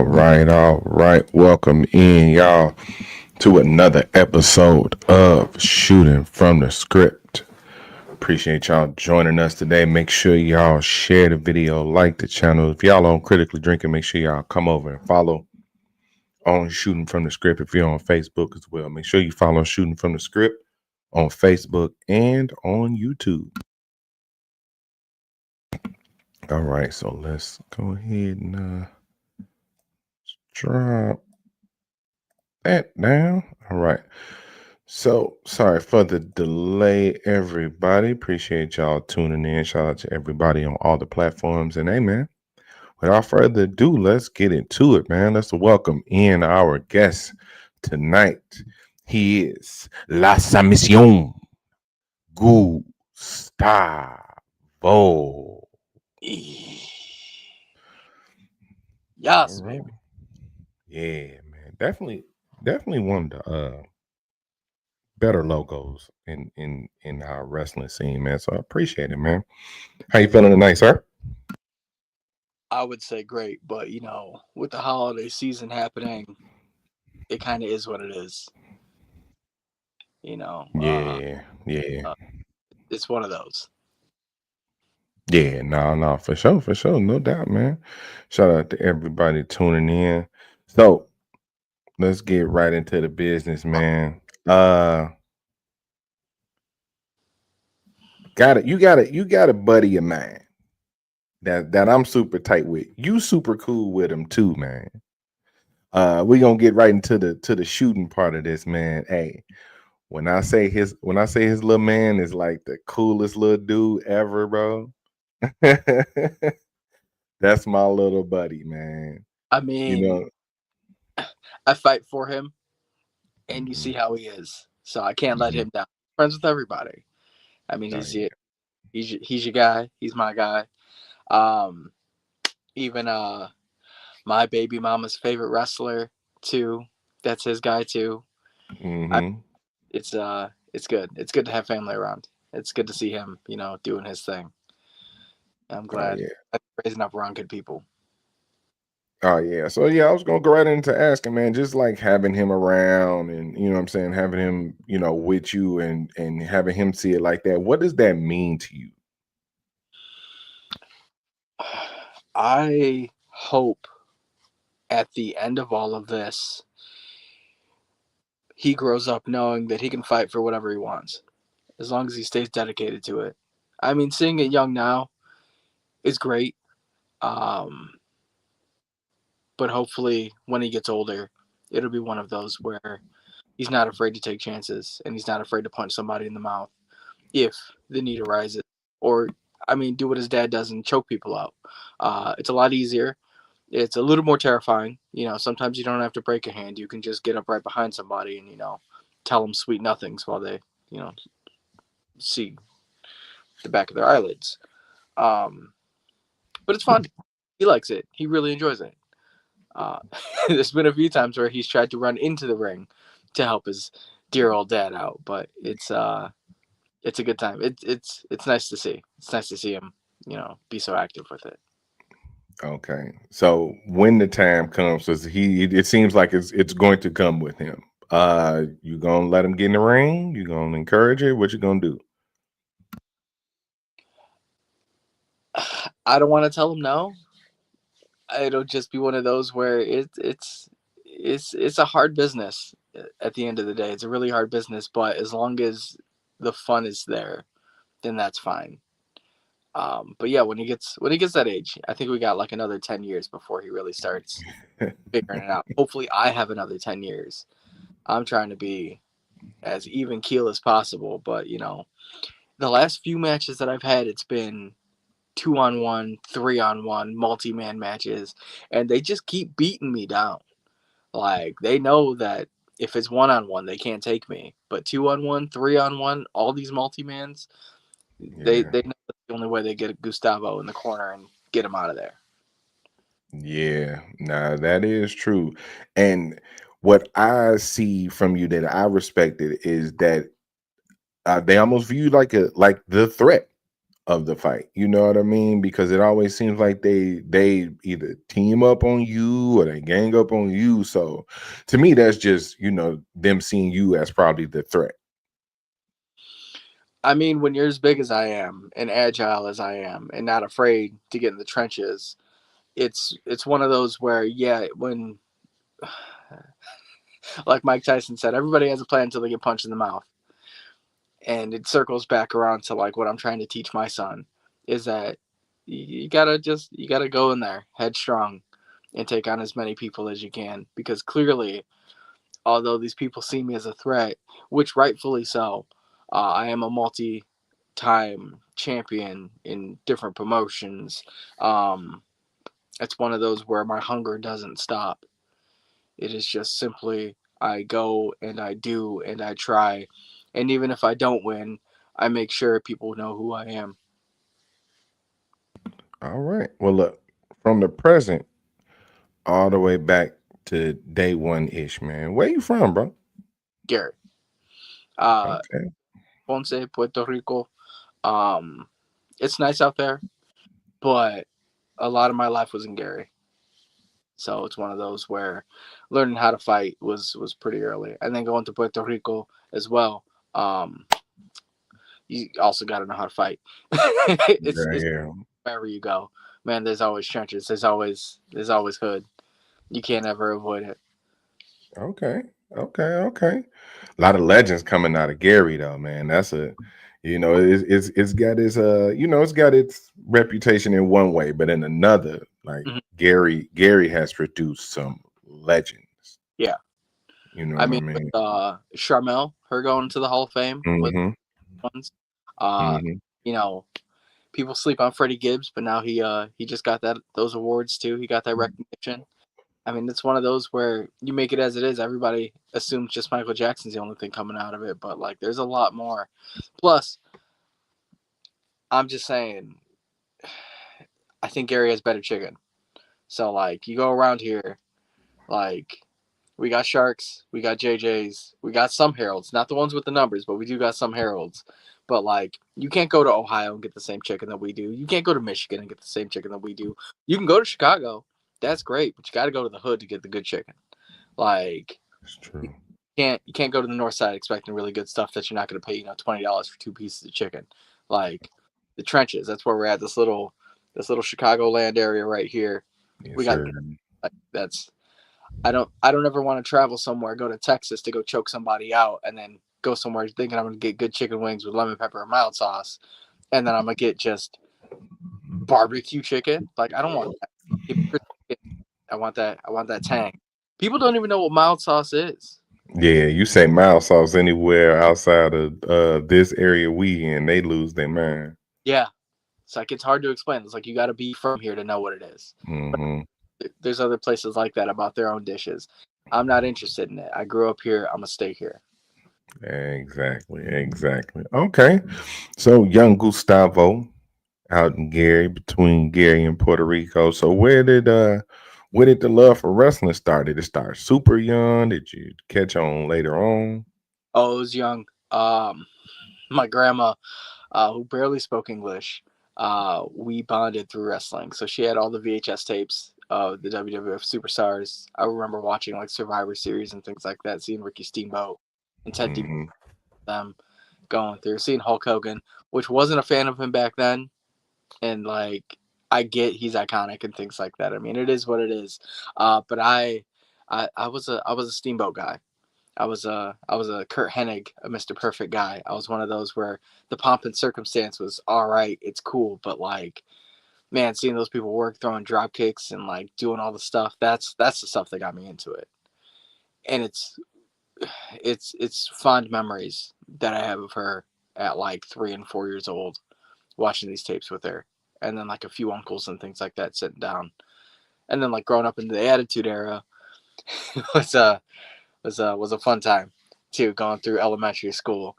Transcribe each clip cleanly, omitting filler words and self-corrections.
All right. Welcome in, y'all, to another episode of Shooting from the Script. Appreciate y'all joining us today. Make sure y'all share the video, like the channel. If y'all on Critically Drinking, make sure y'all come over and follow on Shooting from the Script. If you're on Facebook as well, make sure you follow Shooting from the Script on Facebook and on YouTube. All right, so let's go ahead and drop that down. All right. So sorry for the delay, everybody. Appreciate y'all tuning in. Shout out to everybody on all the platforms. And hey, man, without further ado, let's get into it, man. Let's welcome in our guest tonight. He is La Submission Gustavo. Yes, All right. baby. Yeah, man. Definitely one of the better logos in our wrestling scene, man. So I appreciate it, man. How you feeling tonight, sir? I would say great, but with the holiday season happening, it kind of is what it is. You know, uh, Yeah. uh, it's one of those. Yeah, no, for sure, no doubt, man. Shout out to everybody tuning in. So let's get right into the business, man. You got a buddy of mine that I'm super tight with. You super cool with him too, man. We're gonna get right into the shooting part of this, man. Hey, when I say his little man is like the coolest little dude ever, bro. That's my little buddy, man. I You mean, know, I fight for him, and you mhm. see how he is, so I can't let Mhm. him down. Friends with everybody. I mean, Oh yeah. he's your guy. He's my guy. Um, even my baby mama's favorite wrestler too. That's his guy too. I Hmm. it's good. It's good to have family around. It's good to see him, doing his thing. I'm Oh glad yeah. I'm raising up around good people. Oh yeah. So yeah, I was gonna go right into asking, man, just like having him around and you know what I'm saying, having him, with you and having him see it like that. What does that mean to you? I hope at the end of all of this, he grows up knowing that he can fight for whatever he wants, as long as he stays dedicated to it. I mean, seeing it young now is great, um, but hopefully when he gets older, it'll be one of those where he's not afraid to take chances and he's not afraid to punch somebody in the mouth if the need arises. Or, I mean, do what his dad does and choke people out. It's a lot easier. It's a little more terrifying. Sometimes you don't have to break a hand. You can just get up right behind somebody and, tell them sweet nothings while they, you know, see the back of their eyelids. Um, but it's fun. He likes it. He really enjoys it. Uh, there's been a few times where he's tried to run into the ring to help his dear old dad out, but it's a good time. It's nice to see. It's nice to see him, be so active with it. Okay. So when the time comes, so it seems like it's going to come with him. You gonna let him get in the ring? You gonna encourage it? What you gonna do? I don't want to tell him no. It'll just be one of those where it's a hard business. At the end of the day, it's a really hard business. But as long as the fun is there, then that's fine. But yeah, when he gets that age, I think we got like another 10 years before he really starts figuring it out. Hopefully, I have another 10 years. I'm trying to be as even keel as possible, but the last few matches that I've had, it's been 2-on-1, 3-on-1, multi-man matches, and they just keep beating me down. Like they know that if it's 1-on-1, they can't take me, but 2-on-1, 3-on-1, all these multi-mans, Yeah. they know that's the only way they get Gustavo in the corner and get him out of there. Yeah, nah, that is true. And what I see from you that I respected is that they almost view you like the threat of the fight. You know what I mean? Because it always seems like they either team up on you or they gang up on you. So to me, that's just, them seeing you as probably the threat. I mean, when you're as big as I am and agile as I am and not afraid to get in the trenches, it's one of those where, yeah, when like Mike Tyson said, everybody has a plan until they get punched in the mouth. And it circles back around to like what I'm trying to teach my son is that you gotta go in there headstrong and take on as many people as you can, because clearly, although these people see me as a threat, which rightfully so, I am a multi-time champion in different promotions. Um, it's one of those where my hunger doesn't stop. It is just simply I go and I do and I try. And even if I don't win, I make sure people know who I am. All right. Well, look, from the present all the way back to day one ish, man. Where you from, bro? Gary. Uh, Okay. Ponce, Puerto Rico. Um, it's nice out there, but a lot of my life was in Gary. So it's one of those where learning how to fight was pretty early. And then going to Puerto Rico as well. Um, you also got to know how to fight. Yeah, It's yeah. wherever you go, man. There's always trenches. There's always hood. You can't ever avoid it. Okay. Okay. Okay. A lot of legends coming out of Gary, though, man. That's it's got its it's got its reputation in one way, but in another, like Mhm. Gary has produced some legends. Yeah, You know I what I mean with mean? Charmel, her going to the Hall of Fame with Mm-hmm. ones. Uh, Mm-hmm. you know, people sleep on Freddie Gibbs, but now he just got those awards too. He got that recognition. I mean, it's one of those where you make it as it is. Everybody assumes just Michael Jackson's the only thing coming out of it, but like there's a lot more. Plus, I'm just saying, I think Gary has better chicken. So like you go around here, like we got Sharks, we got JJ's, we got some Heralds, not the ones with the numbers, but we do got some Heralds. But like you can't go to Ohio and get the same chicken that we do. You can't go to Michigan and get the same chicken that we do. You can go to Chicago, that's great, but you got to go to the hood to get the good chicken. Like It's true. you can't go to the north side expecting really good stuff that you're not going to pay $20 for two pieces of chicken. Like the trenches, that's where we're at. This little Chicagoland area right here. Yes, We got sir. like that's I don't ever want to travel somewhere, go to Texas to go choke somebody out, and then go somewhere thinking I'm gonna get good chicken wings with lemon pepper and mild sauce, and then I'm gonna get just barbecue chicken. Like I don't want that. Give me crispy chicken. I want that. I want that tang. People don't even know what mild sauce is. Yeah, you say mild sauce anywhere outside of this area we in, they lose their mind. Yeah, it's like it's hard to explain. It's like you got to be from here to know what it is. Mm-hmm. There's other places like that about their own dishes. I'm not interested in it. I grew up here. I'm gonna stay here. Exactly, exactly. Okay. So young Gustavo out in Gary, between Gary and Puerto Rico. So where did the love for wrestling start? Did it start super young? Did you catch on later on? Oh, I was young. My grandma, who barely spoke English, we bonded through wrestling. So she had all the VHS tapes of the WWF superstars. I remember watching like Survivor Series and things like that, seeing Ricky Steamboat and Ted DiBiase, Mm-hmm. them going through, seeing Hulk Hogan, which wasn't a fan of him back then. And like, I get he's iconic and things like that. I mean, it is what it is. But I was a Steamboat guy. I was a Kurt Hennig, a Mr. Perfect guy. I was one of those where the pomp and circumstance was all right, it's cool, but like, man, seeing those people work, throwing drop kicks and like doing all the stuff, that's the stuff that got me into it. And it's fond memories that I have of her at like 3 and 4 years old, watching these tapes with her, and then like a few uncles and things like that sitting down, and then like growing up into the Attitude Era was was a fun time too. Going through elementary school,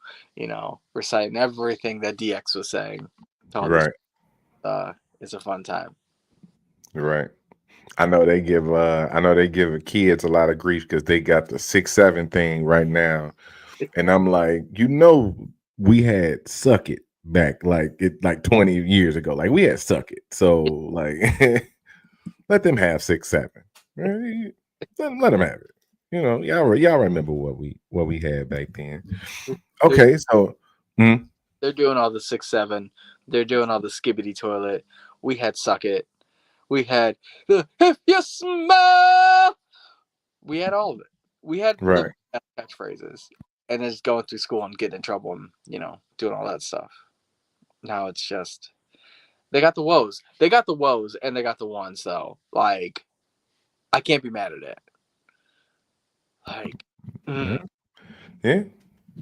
reciting everything that DX was saying to all these. Right, Uh, it's a fun time. right. I know they give kids a lot of grief because they got the 6'7" thing right now. And I'm like, we had suck it. back like 20 years ago. Like we had Suck It. So like let them have 6-7. Right? Let them have it. Y'all remember what we had back then. They're Okay, so mm, they're doing all the 6-7. They're doing all the skibbity toilet. We had Suck It. We had the If You Smile. We had all of it. We had the right. catchphrases, and just going through school and getting in trouble and doing all that stuff. Now it's just they got the woes. They got the woes, and they got the ones though. Like I can't be mad at it. Like, Yeah. mm, Yeah.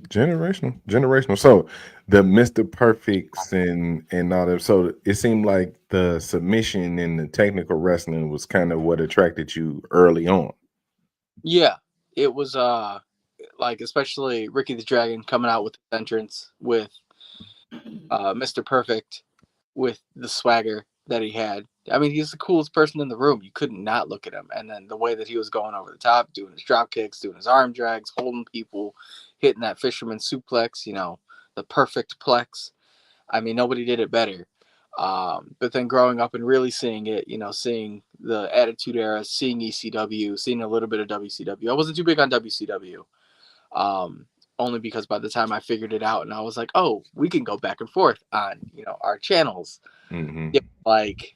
Generational. So the Mr. Perfects and all that. So it seemed like the submission and the technical wrestling was kind of what attracted you early on. yeah, it was like especially Ricky the Dragon coming out with his entrance with Mr. Perfect with the swagger that he had. I mean, he's the coolest person in the room. You couldn't not look at him. And then the way that he was going over the top, doing his drop kicks, doing his arm drags, holding people, hitting that fisherman suplex, the perfect plex. I mean, nobody did it better. But then growing up and really seeing it, seeing the Attitude Era, seeing ECW, seeing a little bit of WCW. I wasn't too big on WCW. Only because by the time I figured it out and I was like, oh, we can go back and forth on, our channels. Mm-hmm. It was like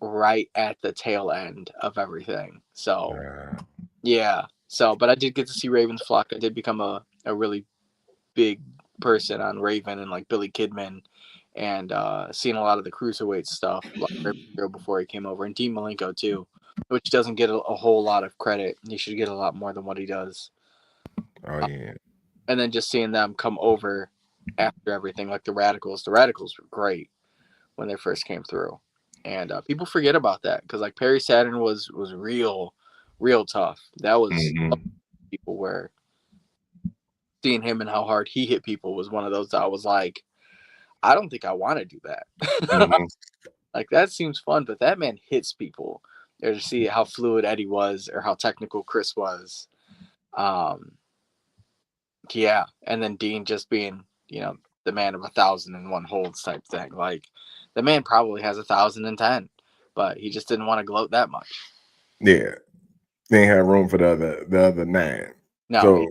right at the tail end of everything. So Uh, yeah. So but I did get to see Raven's Flock. I did become a really big person on Raven and like Billy Kidman and seeing a lot of the cruiserweight stuff like before he came over and Dean Malenko too, which doesn't get a whole lot of credit. He should get a lot more than what he does. oh yeah. And then just seeing them come over after everything, like the Radicals. The Radicals were great when they first came through, and people forget about that because like Perry Saturn was real tough. That was Mm-hmm. people were seeing him and how hard he hit people was one of those that I was like, I don't think I want to do that. Mm-hmm. Like that seems fun, but that man hits people. Or to see how fluid Eddie was or how technical Chris was. Um, yeah, and then Dean just being, the man of 1,001 holds type thing. Like the man probably has 1,010, but he just didn't want to gloat that much. Yeah. They ain't have room for the other nine. No, So he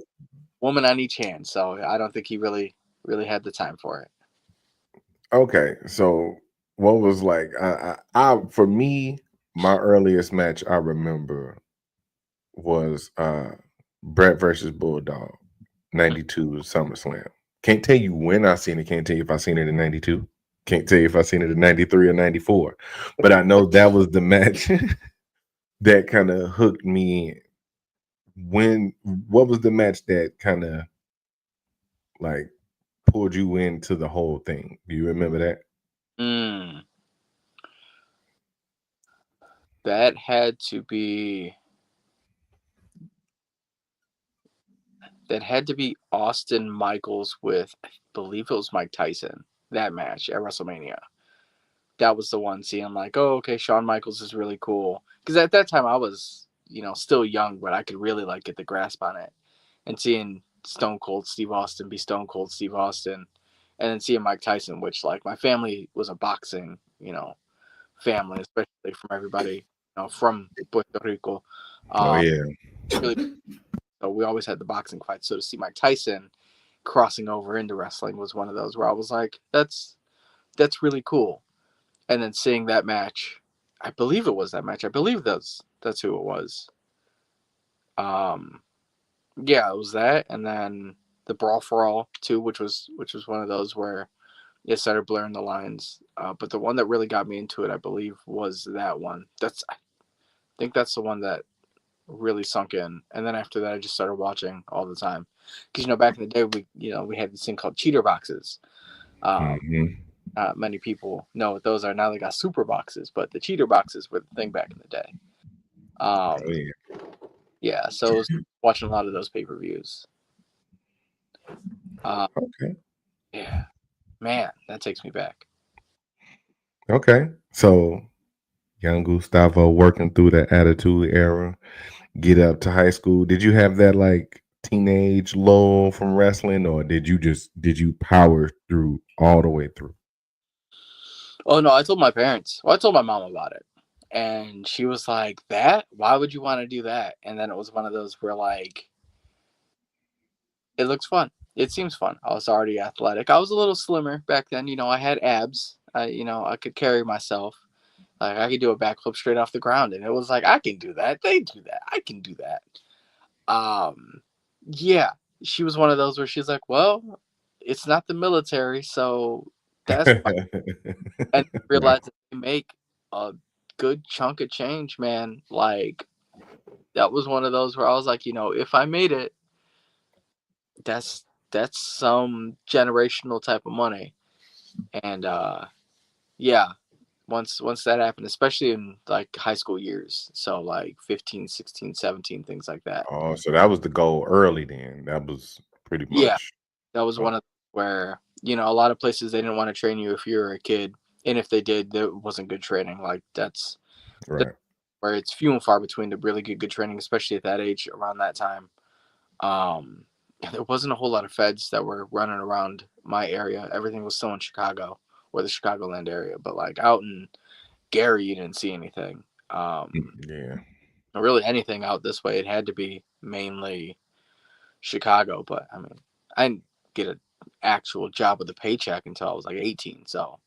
woman on each hand, so I don't think he really had the time for it. okay. So what was like I for me, my earliest match I remember was Brett versus Bulldog, 92 SummerSlam. Can't tell you when I seen it, can't tell you if I seen it in 92. Can't tell you if I seen it in 93 or 94. But I know that was the match that kind of hooked me in. What was the match that kind of like pulled you into the whole thing? Do you remember that? Mm, that had to be Austin Michaels with I believe it was Mike Tyson. That match at WrestleMania. That was the one seeing like, oh, okay, Shawn Michaels is really cool. Because at that time I was, still young, but I could really like get the grasp on it. And seeing Stone Cold Steve Austin be Stone Cold Steve Austin, and then seeing Mike Tyson, which like my family was a boxing, family, especially from everybody, from Puerto Rico. Oh Um, yeah. really, so we always had the boxing fight. So to see Mike Tyson crossing over into wrestling was one of those where I was like, that's really cool. And then seeing that match, I believe it was that match. I believe that's who it was. Um, yeah, it was that, and then the Brawl for All too, which was one of those where it started blurring the lines. But the one that really got me into it, I believe, was that one. I think that's the one that really sunk in. And then after that, I just started watching all the time because back in the day we had this thing called cheater boxes. Um, Hmm. Not many people know what those are now. They got super boxes, but the cheater boxes were the thing back in the day. Oh Um, yeah. yeah, so I was watching a lot of those pay-per-views. Uh, Okay. yeah, man, that takes me back. Okay. So young Gustavo working through the attitude era, get up to high school. Did you have that like teenage lull from wrestling, or did you power through all the way through? Oh no, I told my parents. Well, I told my mom about it, and she was like, "That? Why would you want to do that?" And then it was one of those where like it looks fun. It seems fun. I was already athletic. I was a little slimmer back then. I had abs. I could carry myself. Like I could do a backflip straight off the ground, and it was like I can do that. They do that. I can do that. Um, yeah, she was one of those where she's like, "Well, it's not the military, so that's fine." And Right. realized that they make a good chunk of change, man. Like that was one of those where I was like, if I made it, that's some generational type of money. And yeah, once that happened, especially in like high school years, so like 15, 16, 17, things like that. Oh, so that was the goal early then. That was pretty Yeah, much. that was Oh, one of where a lot of places they didn't want to train you if you were a kid, and if they did, there wasn't good training. Like that's right. where it's few and far between to really get good training, especially at that age around that time. Um, there wasn't a whole lot of feds that were running around my area. Everything was still in Chicago or the Chicagoland area, but like out in Gary, you didn't see anything. Yeah. Really anything out this way, it had to be mainly Chicago. But I mean, I didn't get an actual job with a paycheck until I was like 18, so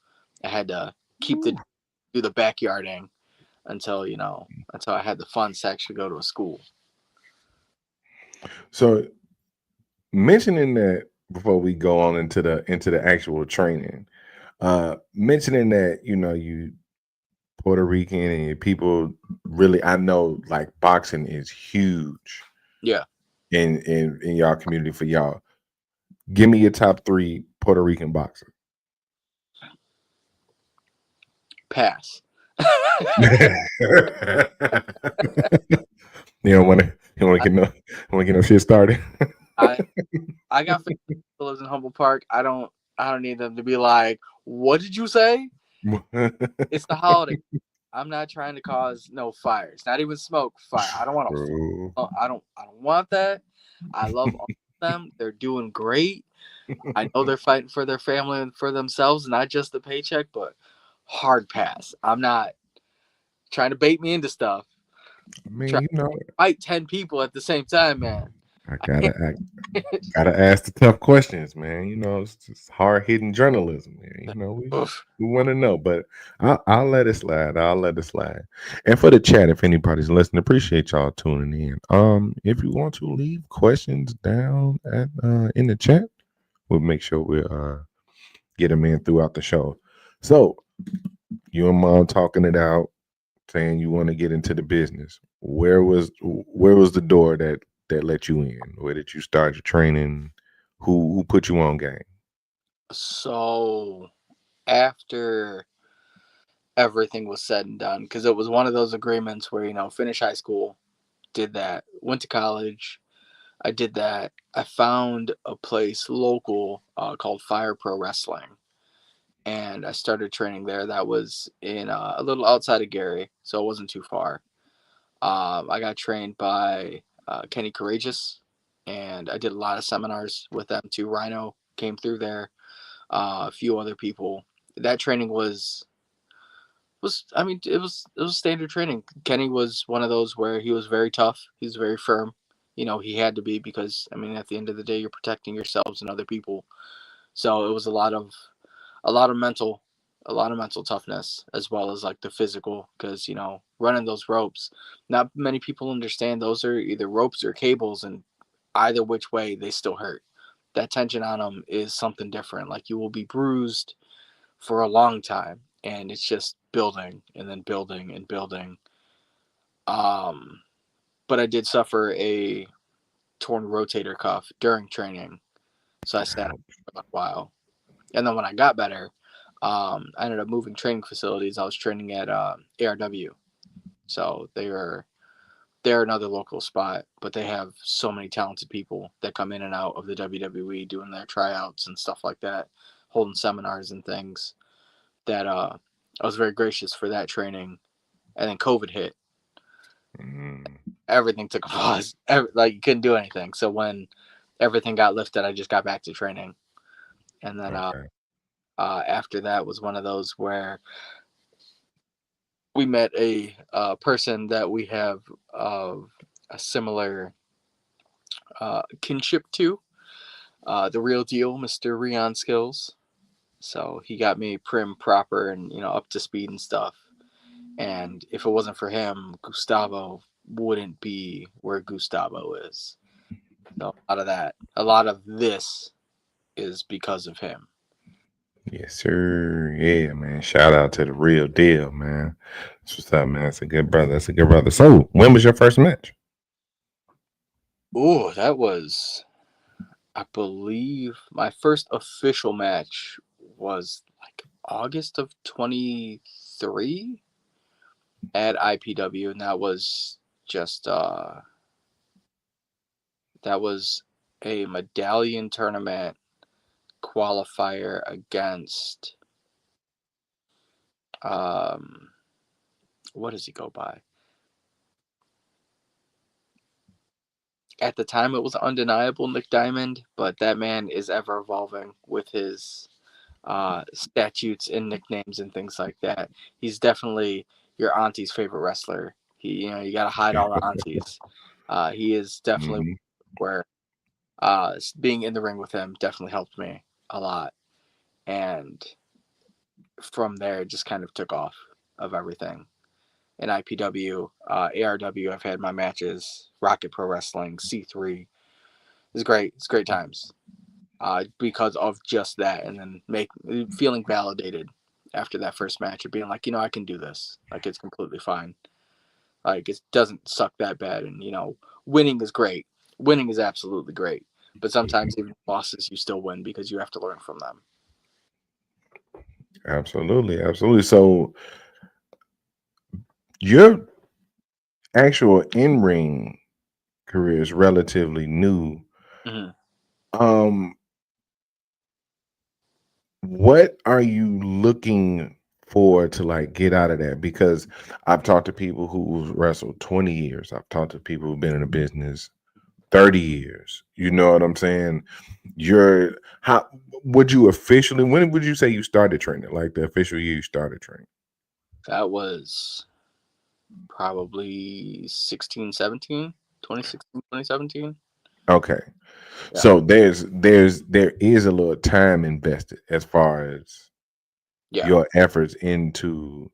I had to keep the Woo. do the backyarding until I had the funds to actually go to a school. So mentioning that before we go on into the actual training, mentioning that you Puerto Rican and your people really, I know like boxing is huge Yeah, in y'all community for y'all. Give me your top three Puerto Rican boxers. pass. You don't want to. You want I, to get no. Want to get no shit started. I I got family that lives in Humboldt Park. I don't need them to be like, "What did you say?" It's the holiday. I'm not trying to cause no fires. Not even smoke fire. I don't want to. True. I don't want that. I love all of them. They're doing great. I know they're fighting for their family and for themselves, not just the paycheck. But hard pass. I'm not trying to bait me into stuff. I mean, Try to fight 10 people at the same time, man. I gotta ask the tough questions, man. It's just hard hitting journalism, man. Oof. We want to know, but I'll let it slide. I'll let it slide. And for the chat, if anybody's listening, appreciate y'all tuning in. If you want to leave questions down at in the chat, we'll make sure we get them in throughout the show. So you and mom talking it out, saying you want to get into the business. Where was the door that let you in? Where did you start your training? Who put you on game? So after everything was said and done, because it was one of those agreements where finish high school, did that, went to college, I did that. I found a place local called Fire Pro Wrestling, and I started training there. That was in a little outside of Gary, so it wasn't too far. I got trained by Kenny Courageous, and I did a lot of seminars with them too. Rhino came through there, a few other people. That training was I mean it was standard training. Kenny was one of those where he was very tough. He was very firm. He had to be because I mean at the end of the day you're protecting yourselves and other people. So it was a lot of mental a lot of mental toughness as well as like the physical because running those ropes, not many people understand those are either ropes or cables, and either which way they still hurt. That tension on them is something different. Like you will be bruised for a long time, and it's just building and then building and building. Um, but I did suffer a torn rotator cuff during training, so I sat out Ouch. for a while. And then when I got better, I ended up moving training facilities. I was training at ARW, so they're another local spot, but they have so many talented people that come in and out of the WWE doing their tryouts and stuff like that, holding seminars and things. That I was very gracious for that training, and then COVID hit. Mm, Everything took a pause. Like you couldn't do anything. So when everything got lifted, I just got back to training, and then okay. After that was one of those where we met a person that we have a similar kinship to, the real deal, Mr. Rion Skills. So he got me prim, proper, and up to speed and stuff. And if it wasn't for him, Gustavo wouldn't be where Gustavo is. So a lot of this is because of him. Yes, sir. Yeah, man. Shout out to the real deal, man. That's what's up, man. That's a good brother. That's a good brother. So, when was your first match? Ooh, that was, I believe, my first official match was like August of 23 at IPW, and just that was a medallion tournament qualifier against um what does he go by? At the time it was undeniable Nick Diamond, but that man is ever evolving with his statutes and nicknames and things like that. He's definitely your auntie's favorite wrestler. You got to hide all the aunties. He is definitely Hmm. where being in the ring with him definitely helped me a lot. And from there, it just kind of took off of everything. In IPW, ARW, I've had my matches, Rocket Pro Wrestling, C3. It's great. It's great times because of just that. And then feeling validated after that first match of being like, I can do this. Like, it's completely fine. Like, it doesn't suck that bad. And, winning is great. Winning is absolutely great. But sometimes even losses, you still win because you have to learn from them. Absolutely, absolutely. So, your actual in ring career is relatively new. Mm-hmm. Um, what are you looking for to like get out of that? Because I've talked to people who wrestled 20 years. I've talked to people who've been in the business 30 years. You know what I'm saying? You're how would you officially when would you say you started training? Like the official year you started training? That was probably 16, 17, 2016, 2017. Okay. Yeah. So there is a little time invested as far as Yeah. your efforts into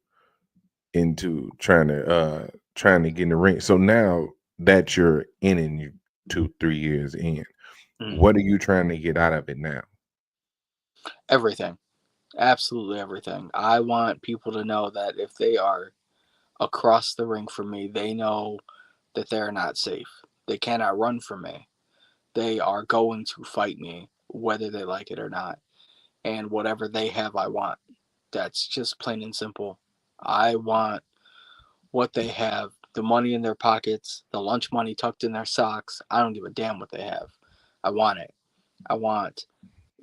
trying to get in the ring. So now that you're in and you 2-3 years in, Mm. what are you trying to get out of it now? Everything. Absolutely everything. I want people to know that if they are across the ring from me, they know that they're not safe. They cannot run from me. They are going to fight me, whether they like it or not. And whatever they have, I want. That's just plain and simple. I want what they have, the money in their pockets, the lunch money tucked in their socks. I don't give a damn what they have. I want it. I want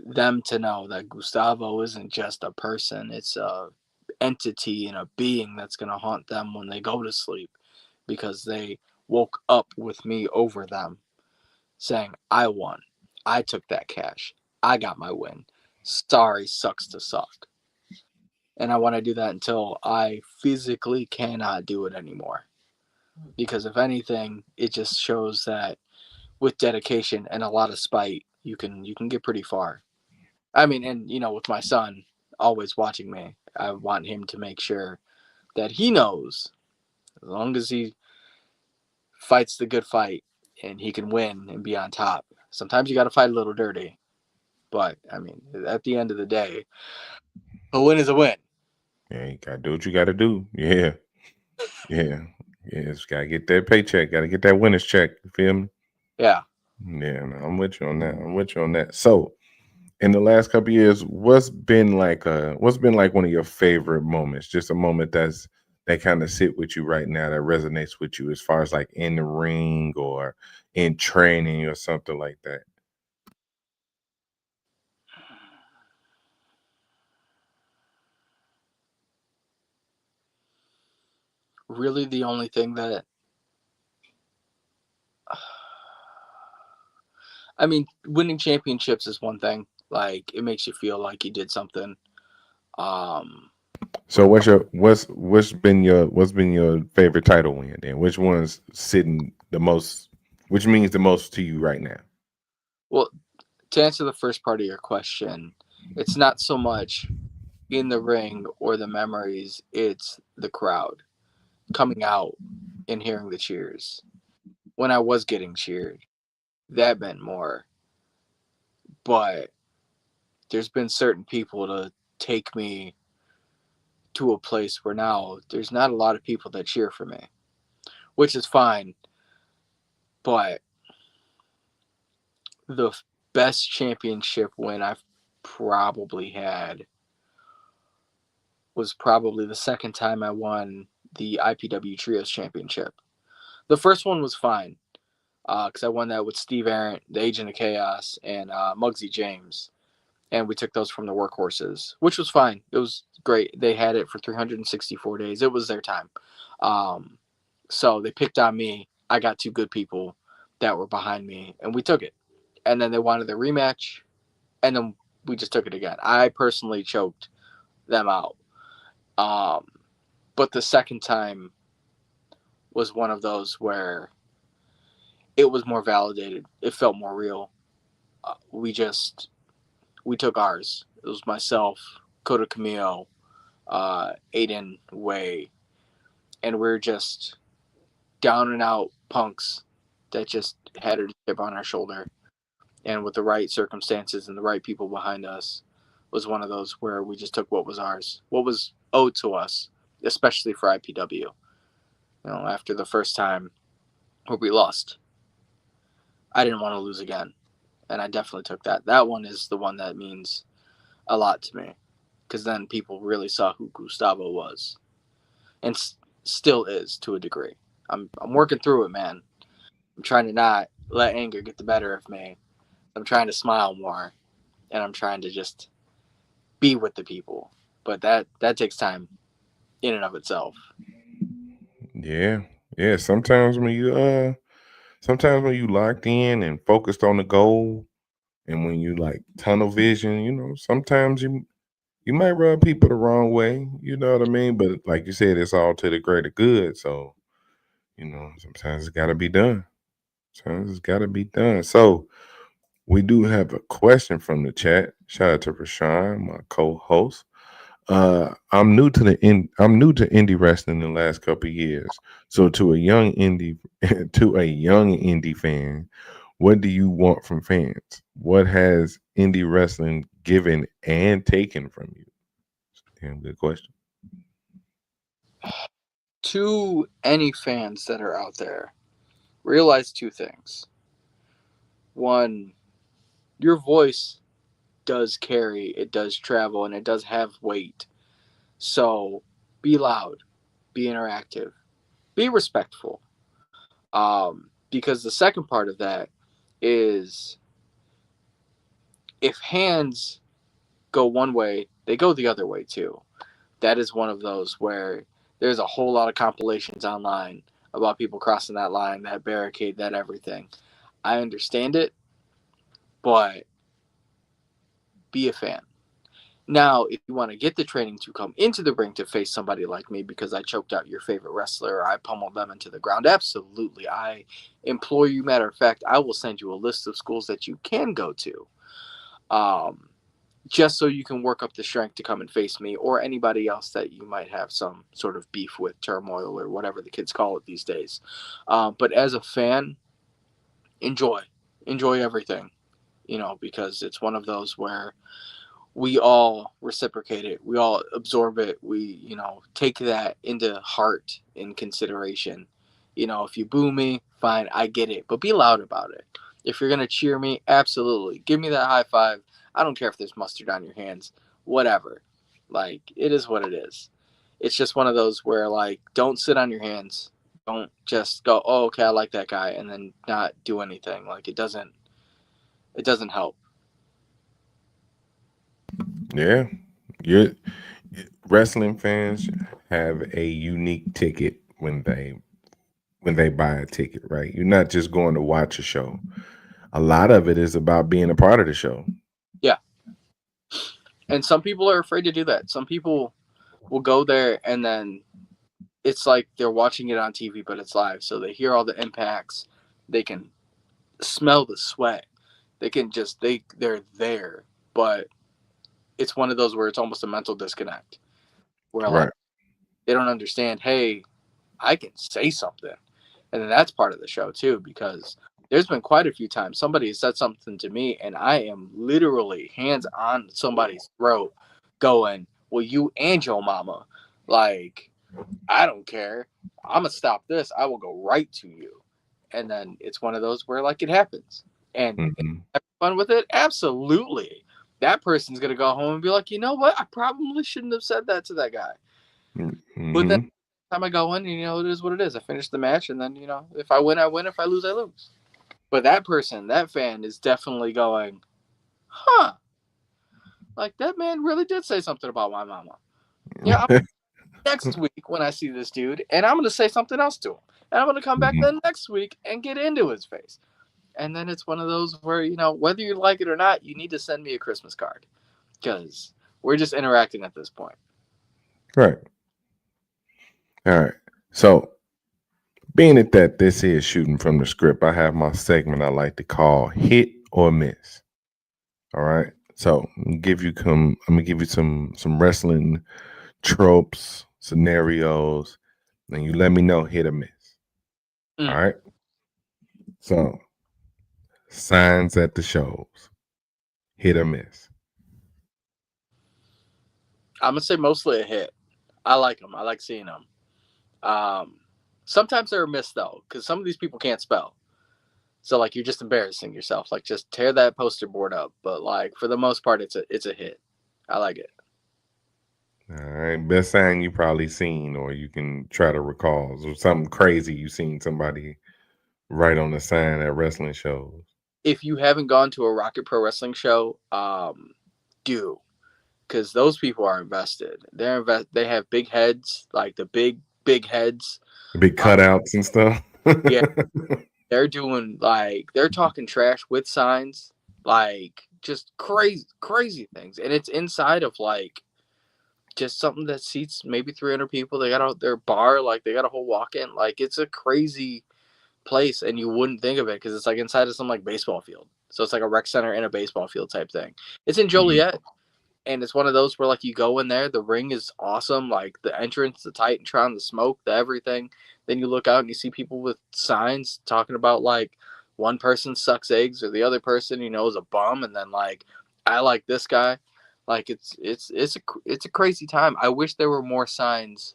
them to know that Gustavo isn't just a person, it's a entity and a being that's going to haunt them when they go to sleep because they woke up with me over them saying, I won. I took that cash. I got my win. Sorry sucks to suck. And I want to do that until I physically cannot do it anymore. Because if anything, it just shows that with dedication and a lot of spite, you can get pretty far. I mean, and with my son always watching me, I want him to make sure that he knows as long as he fights the good fight and he can win and be on top. Sometimes you got to fight a little dirty, but I mean, at the end of the day, a win is a win. Yeah, you gotta do what you gotta do. Yeah. Yeah. Yes, gotta get that paycheck, gotta get that winner's check. You feel me? Yeah. Yeah, man, I'm with you on that. I'm with you on that. So in the last couple of years, what's been like one of your favorite moments? Just a moment that kind of sit with you right now that resonates with you as far as like in the ring or in training or something like that. Really, the only thing that I mean, winning championships is one thing. Like it makes you feel like you did something. Um, So what's been your favorite title win then? Which one's sitting the most? Which means the most to you right now? well, to answer the first part of your question, it's not so much in the ring or the memories, it's the crowd coming out and hearing the cheers. When I was getting cheered, that meant more. But there's been certain people to take me to a place where now there's not a lot of people that cheer for me, which is fine. But the best championship win I've probably had was probably the second time I won the IPW Trios Championship. The first one was fine because I won that with Steve Arndt, the Agent of Chaos, and Muggsy James, and we took those from the Workhorses, which was fine. It was great. They had it for 364 days. It was their time. Um, so they picked on me. I got two good people that were behind me, and we took it. And then they wanted the rematch, and then we just took it again. I personally choked them out. Um, but the second time was one of those where it was more validated. It felt more real. We took ours. It was myself, Kota Camille, Aiden Way, and we're just down and out punks that just had a chip on our shoulder. And with the right circumstances and the right people behind us, was one of those where we just took what was ours, what was owed to us, especially for IPW. After the first time where we lost, I didn't want to lose again, and I definitely took that. That one is the one that means a lot to me, because then people really saw who Gustavo was, and still is to a degree. I'm working through it, man. I'm trying to not let anger get the better of me. I'm trying to smile more, and I'm trying to just be with the people. But that takes time in and of itself. Yeah, yeah. Sometimes when you locked in and focused on the goal, and when you like tunnel vision, sometimes you might rub people the wrong way. You know what I mean? But like you said, it's all to the greater good. So sometimes it's got to be done. Sometimes it's got to be done. So we do have a question from the chat. Shout out to Rashawn, my co-host. I'm new to indie wrestling in the last couple of years. So to a young indie to a young indie fan, what do you want from fans? What has indie wrestling given and taken from you? Damn good question. To any fans that are out there, realize two things. One, your voice does carry, it does travel, and it does have weight. So be loud, be interactive, be respectful. Because the second part of that is if hands go one way, they go the other way too. That is one of those where there's a whole lot of compilations online about people crossing that line, that barricade, that everything. I understand it, but be a fan. Now, if you want to get the training to come into the ring to face somebody like me because I choked out your favorite wrestler or I pummeled them into the ground, absolutely. I implore you, matter of fact, I will send you a list of schools that you can go to. Um, just so you can work up the strength to come and face me or anybody else that you might have some sort of beef with, turmoil, or whatever the kids call it these days. But as a fan, enjoy. Enjoy everything, because it's one of those where we all reciprocate it. We all absorb it. We, take that into heart in consideration. If you boo me, fine, I get it, but be loud about it. If you're going to cheer me, absolutely. Give me that high five. I don't care if there's mustard on your hands, whatever. Like, it is what it is. It's just one of those where, like, don't sit on your hands. Don't just go, oh, okay, I like that guy, and then not do anything. Like, it doesn't help. Yeah. you Wrestling fans have a unique ticket when they buy a ticket, right? You're not just going to watch a show. A lot of it is about being a part of the show. Yeah. And some people are afraid to do that. Some people will go there and then it's like they're watching it on TV, but it's live. So they hear all the impacts. They can smell the sweat. They can just they're there, but it's one of those where it's almost a mental disconnect, where like Right. they don't understand. Hey, I can say something, and then that's part of the show too, because there's been quite a few times somebody has said something to me, and I am literally hands on somebody's throat, going, "Well, you and your mama, like." I don't care. I'm gonna stop this. I will go right to you. And then it's one of those where like it happens. And Mm-hmm. have fun with it? Absolutely. That person's gonna go home and be like, you know what? I probably shouldn't have said that to that guy. But then Mm-hmm. time I go in, it is what it is. I finish the match, and then if I win, I win. If I lose, I lose. But that person, that fan, is definitely going, huh? Like that man really did say something about my mama. Yeah, next week when I see this dude, and I'm going to say something else to him. And I'm going to come back Mm-hmm. then next week and get into his face. And then it's one of those where, whether you like it or not, you need to send me a Christmas card because we're just interacting at this point. Right. All right. So, being at that, this is shooting from the script. I have my segment I like to call "Hit or Miss." All right. So, I'm gonna give you some wrestling tropes, scenarios, and you let me know hit or miss. All Mm. right. So, signs at the shows, hit or miss. I'm going to say mostly a hit. I like them. I like seeing them. Um, Sometimes they're a miss, though, because some of these people can't spell. So, like, you're just embarrassing yourself. Like, just tear that poster board up. But, like, for the most part, it's a hit. I like it. All right. Best sign you probably seen, or you can try to recall, or something crazy you seen somebody write on the sign at wrestling shows. If you haven't gone to a Rocket Pro Wrestling show, do because those people are invested. They have big heads, like the big heads. Big Uh, cutouts and stuff. yeah, they're doing like they're talking trash with signs, like just crazy things, and it's inside of like just something that seats maybe 300 people. They got their bar, like they got a whole walk-in, like it's a crazy place, and you wouldn't think of it because it's like inside of some like baseball field. So it's like a rec center in a baseball field type thing. It's in Mhm. Joliet, and it's one of those where like you go in there, the ring is awesome, like the entrance, the Titantron, the smoke, the everything. Then you look out and you see people with signs talking about like one person sucks eggs or the other person is a bum, and then like I like this guy. Like it's a crazy time. I wish there were more signs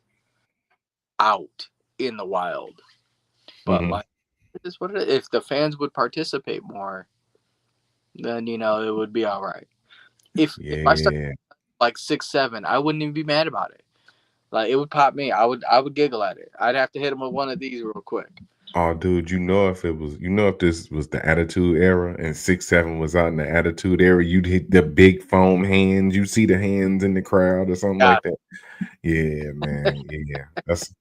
out in the wild, but Mhm. like it is what it is. If the fans would participate more, then it would be all right. If I start Yeah. like 6 7, I wouldn't even be mad about it. Like it would pop me. I would giggle at it. I'd have to hit him with one of these real quick. Oh, dude, if this was the Attitude Era and 6 7 was out in the Attitude Era, you'd hit the big foam hands. You see the hands in the crowd or something Got like that. Yeah, man. Yeah, that's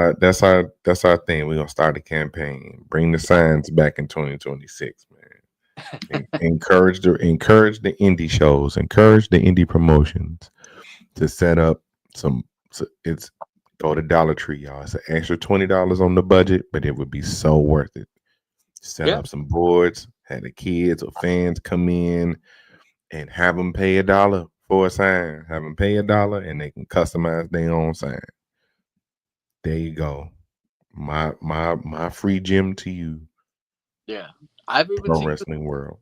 our thing. We're gonna start a campaign. Bring the signs back in 2026, man. Encourage the indie shows. Encourage the indie promotions to set up some. It's go to Dollar Tree, y'all. It's an extra $20 on the budget, but it would be so worth it. Set Yeah, up some boards, have the kids or fans come in and have them pay $1 for a sign. Have them pay $1 and they can customize their own sign. There you go. My free gym to you, yeah. I've even pro seen wrestling world.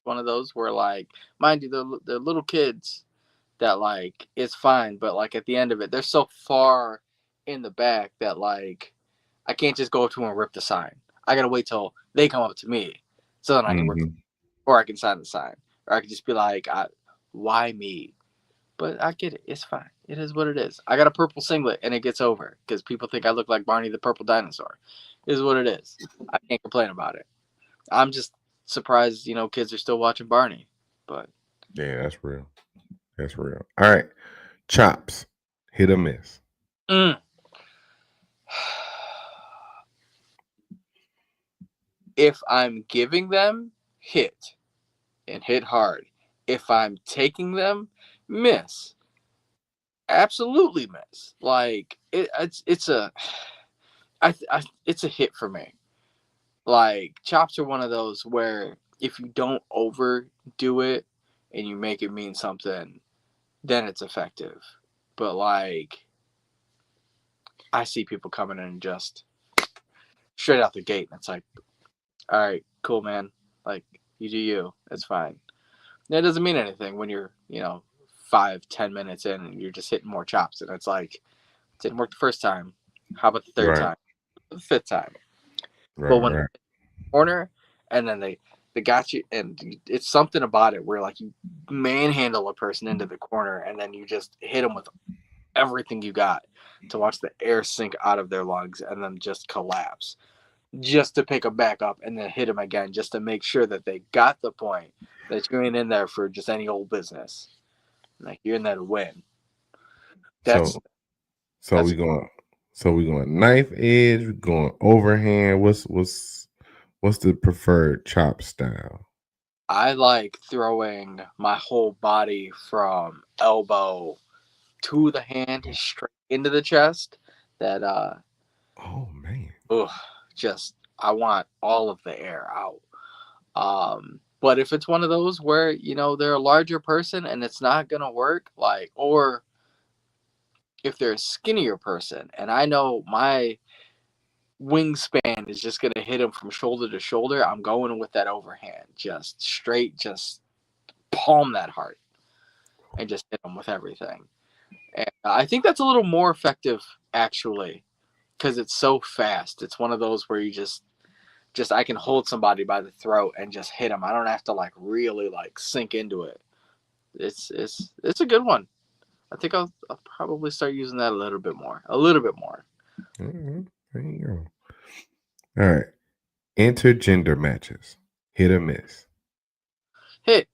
one of those where like, mind you, the little kids that like it's fine, but like at the end of it, they're so far in the back that like I can't just go up to them and rip the sign. I gotta wait till they come up to me, so then I can rip, Hmm. or I can sign the sign, or I can just be like, "Why me?" But I get it. It's fine. It is what it is. I got a purple singlet and it gets over because people think I look like Barney the Purple Dinosaur. It is what it is. I can't complain about it. I'm just surprised, kids are still watching Barney. But Yeah, that's real. That's real. All right, chops, hit or miss. mm, if I'm giving them, hit and hit hard. If I'm taking them, miss. Absolutely miss. Like it's a it's a hit for me. Like chops are one of those where if you don't overdo it and you make it mean something, then it's effective. But like I see people coming in and just straight out the gate, and it's like, all right, cool, man. Like you do you. It's fine. That doesn't mean anything when you're 5-10 minutes in and you're just hitting more chops, and it's like it didn't work the first time. How about the third Right. time? The fifth time? But Right. when Right. corner, and then they got you, and it's something about it where like you manhandle a person into the corner, and then you just hit them with everything you got to watch the air sink out of their lungs and then just collapse, just to pick them back up and then hit them again, just to make sure that they got the point that you ain't in there for just any old business. Like you're in there to win. That's So so that's we going knife edge, we going overhand. What's the preferred chop style? I like throwing my whole body from elbow to the hand straight into the chest. That Oh man. ugh, just I want all of the air out. But if it's one of those where they're a larger person and it's not gonna work, like, or if they're a skinnier person and I know my wingspan is just gonna hit them from shoulder to shoulder, I'm going with that overhand, just straight, just palm that hard and just hit them with everything. And I think that's a little more effective actually because it's so fast. It's one of those where you just I can hold somebody by the throat and just hit them. I don't have to like really like sink into it. It's a good one. I think I'll probably start using that a little bit more. A little bit more. There you go. All right. Intergender matches. Hit or miss. Hey,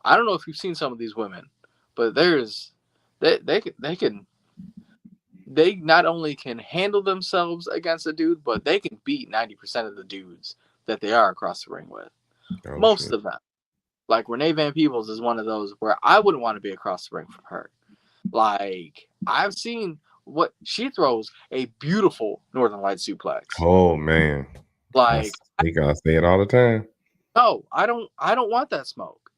I don't know if you've seen some of these women, but there's they not only can handle themselves against a dude, but they can beat 90% of the dudes that they are across the ring with. Oh Most shit. of them. Like Renee Van Peebles is one of those where I wouldn't want to be across the ring from her. Like I've seen what she throws a beautiful Northern Light suplex. Oh man. Like We gotta say it all the time. no, I don't want that smoke.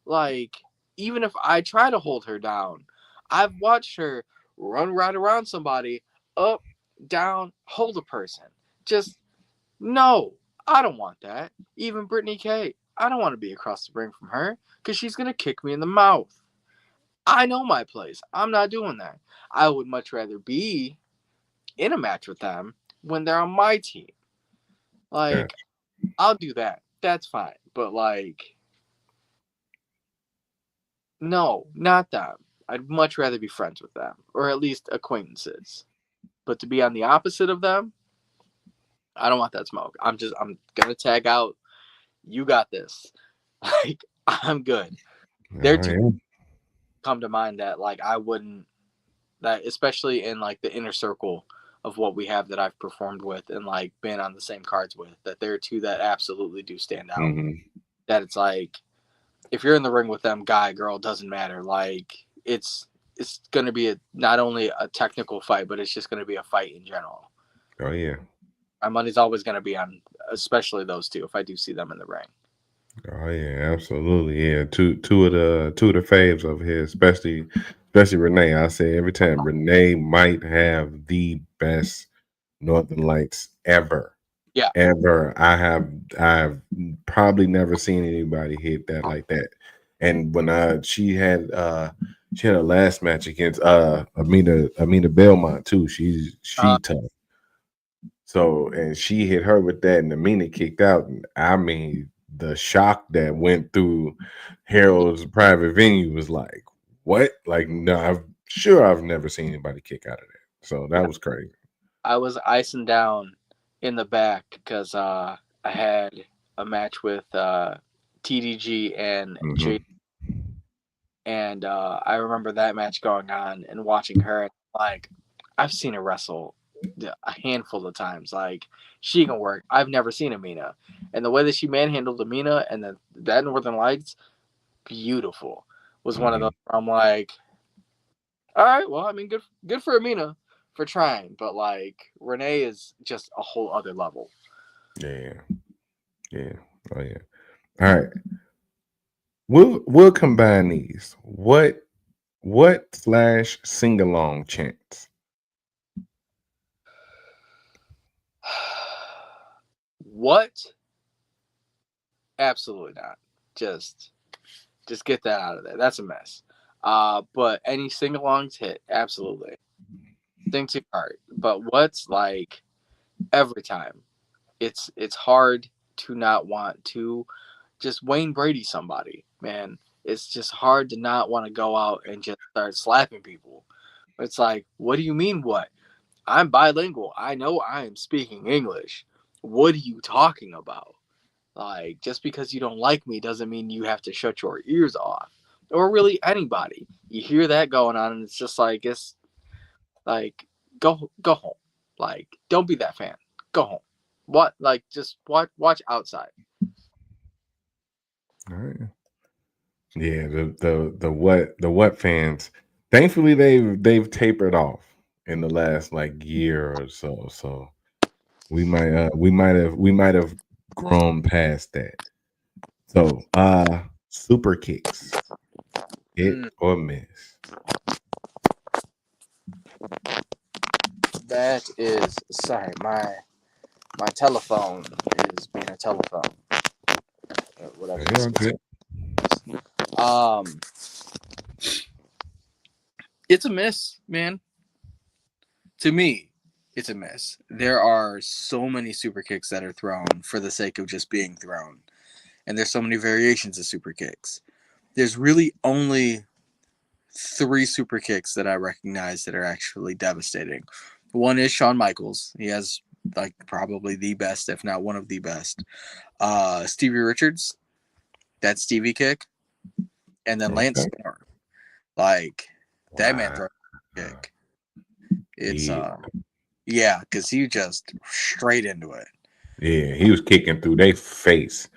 Like even if I try to hold her down, I've watched her run right around somebody, up, down, hold a person. Just no, I don't want that. Even Brittany K, I don't want to be across the ring from her because she's gonna kick me in the mouth. I know my place. I'm not doing that. I would much rather be in a match with them when they're on my team. Like, Gotcha. I'll do that. That's fine. But, like, no, not them. I'd much rather be friends with them or at least acquaintances. But to be on the opposite of them, I don't want that smoke. I'm going to tag out. You got this. Like, I'm good. There are Oh two yeah. come to mind that, like, I wouldn't, that especially in like the inner circle of what we have that I've performed with and like been on the same cards with, that there are two that absolutely do stand out. Mm-hmm. That it's like if you're in the ring with them, guy, girl, doesn't matter. Like it's gonna be not only a technical fight, but it's just gonna be a fight in general. Oh yeah. My money's always gonna be on especially those two if I do see them in the ring. Oh yeah, absolutely. Yeah. Two of the faves over here, especially Renee. I say every time Renee might have the best Northern Lights ever. Yeah. Ever. I've probably never seen anybody hit that like that. And when she had a last match against Amina Belmont too. She Uh, tough. So and she hit her with that and Amina kicked out. And I mean the shock that went through Harold's private venue was like, what? Like no, I've never seen anybody kick out of that. So that was crazy. I was icing down in the back because I had a match with TDG and Hmm. J, and I remember that match going on and watching her. Like I've seen her wrestle a handful of times. Like she can work. I've never seen Amina, and the way that she manhandled Amina and that Northern Lights, beautiful. was one of those where I'm like, all right, well, I mean, good for Amina for trying, but like Renee is just a whole other level. Yeah. Yeah. Oh yeah. All right. We'll combine these. What slash sing along chants? What? Absolutely not. Just just get that out of there. That's a mess. But any sing-alongs hit, absolutely. Sing to your heart. But what's like every time? It's hard to not want to just Wayne Brady somebody, man. It's just hard to not want to go out and just start slapping people. It's like, what do you mean what? I'm bilingual. I know I am speaking English. What are you talking about? Like, just because you don't like me doesn't mean you have to shut your ears off. Or really anybody. You hear that going on and it's just like it's like go home. Like, don't be that fan. Go home. What like just watch outside. All right. Yeah, the what fans. Thankfully they've tapered off in the last like year or so. So we might have grown past that. So super kicks. Hit Mm, or miss. that is sorry, my telephone is being a telephone. Whatever Yeah, this is. good. Um it's a miss, man. To me, it's a miss. There are so many super kicks that are thrown for the sake of just being thrown. And there's so many variations of super kicks. There's really only three super kicks that I recognize that are actually devastating. One is Shawn Michaels. He has like probably the best, if not one of the best. Stevie Richards, that Stevie kick, and then Lance Okay. Storm. Like that man Wow. throws a kick. It's Yeah. yeah, because he just straight into it. Yeah, he was kicking through their face.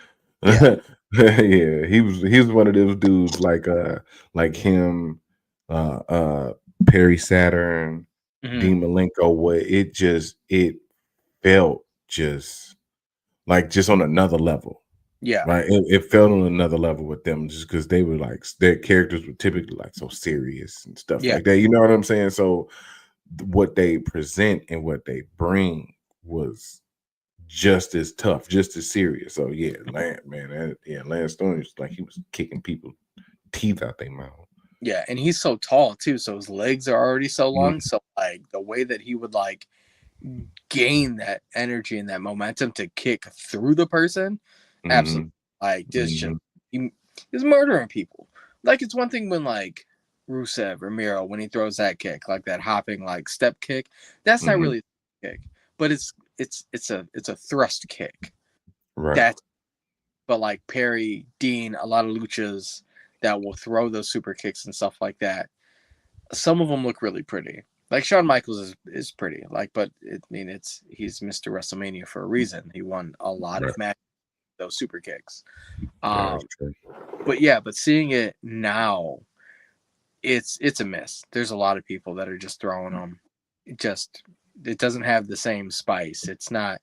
Yeah. Yeah, he was one of those dudes like him, uh uh Perry Saturn, Hmm. Dean Malenko, where it felt just on another level. Yeah. Right. It felt on another level with them just because they were like their characters were typically like so serious and stuff Yeah. like that. You know what I'm saying? So what they present and what they bring was just as tough, just as serious. So yeah, Lance Storm was like he was kicking people teeth out their mouth. Yeah. And he's so tall too. So his legs are already so Mm, long. So like the way that he would like gain that energy and that momentum to kick through the person, absolutely. mhm, Like just mhm, he's murdering people. Like it's one thing when like Rusev or Miro when he throws that kick, like that hopping like step kick. That's not mhm. really a kick, but it's a thrust kick. Right, That's but like Perry, Dean, a lot of luchas that will throw those super kicks and stuff like that. Some of them look really pretty. Like Shawn Michaels is pretty. Like, but I mean, he's Mr. WrestleMania for a reason. He won a lot right. of matches those super kicks. Yeah, that's Um, true. but yeah, but seeing it now, it's a miss. There's a lot of people that are just throwing them. It doesn't have the same spice. It's not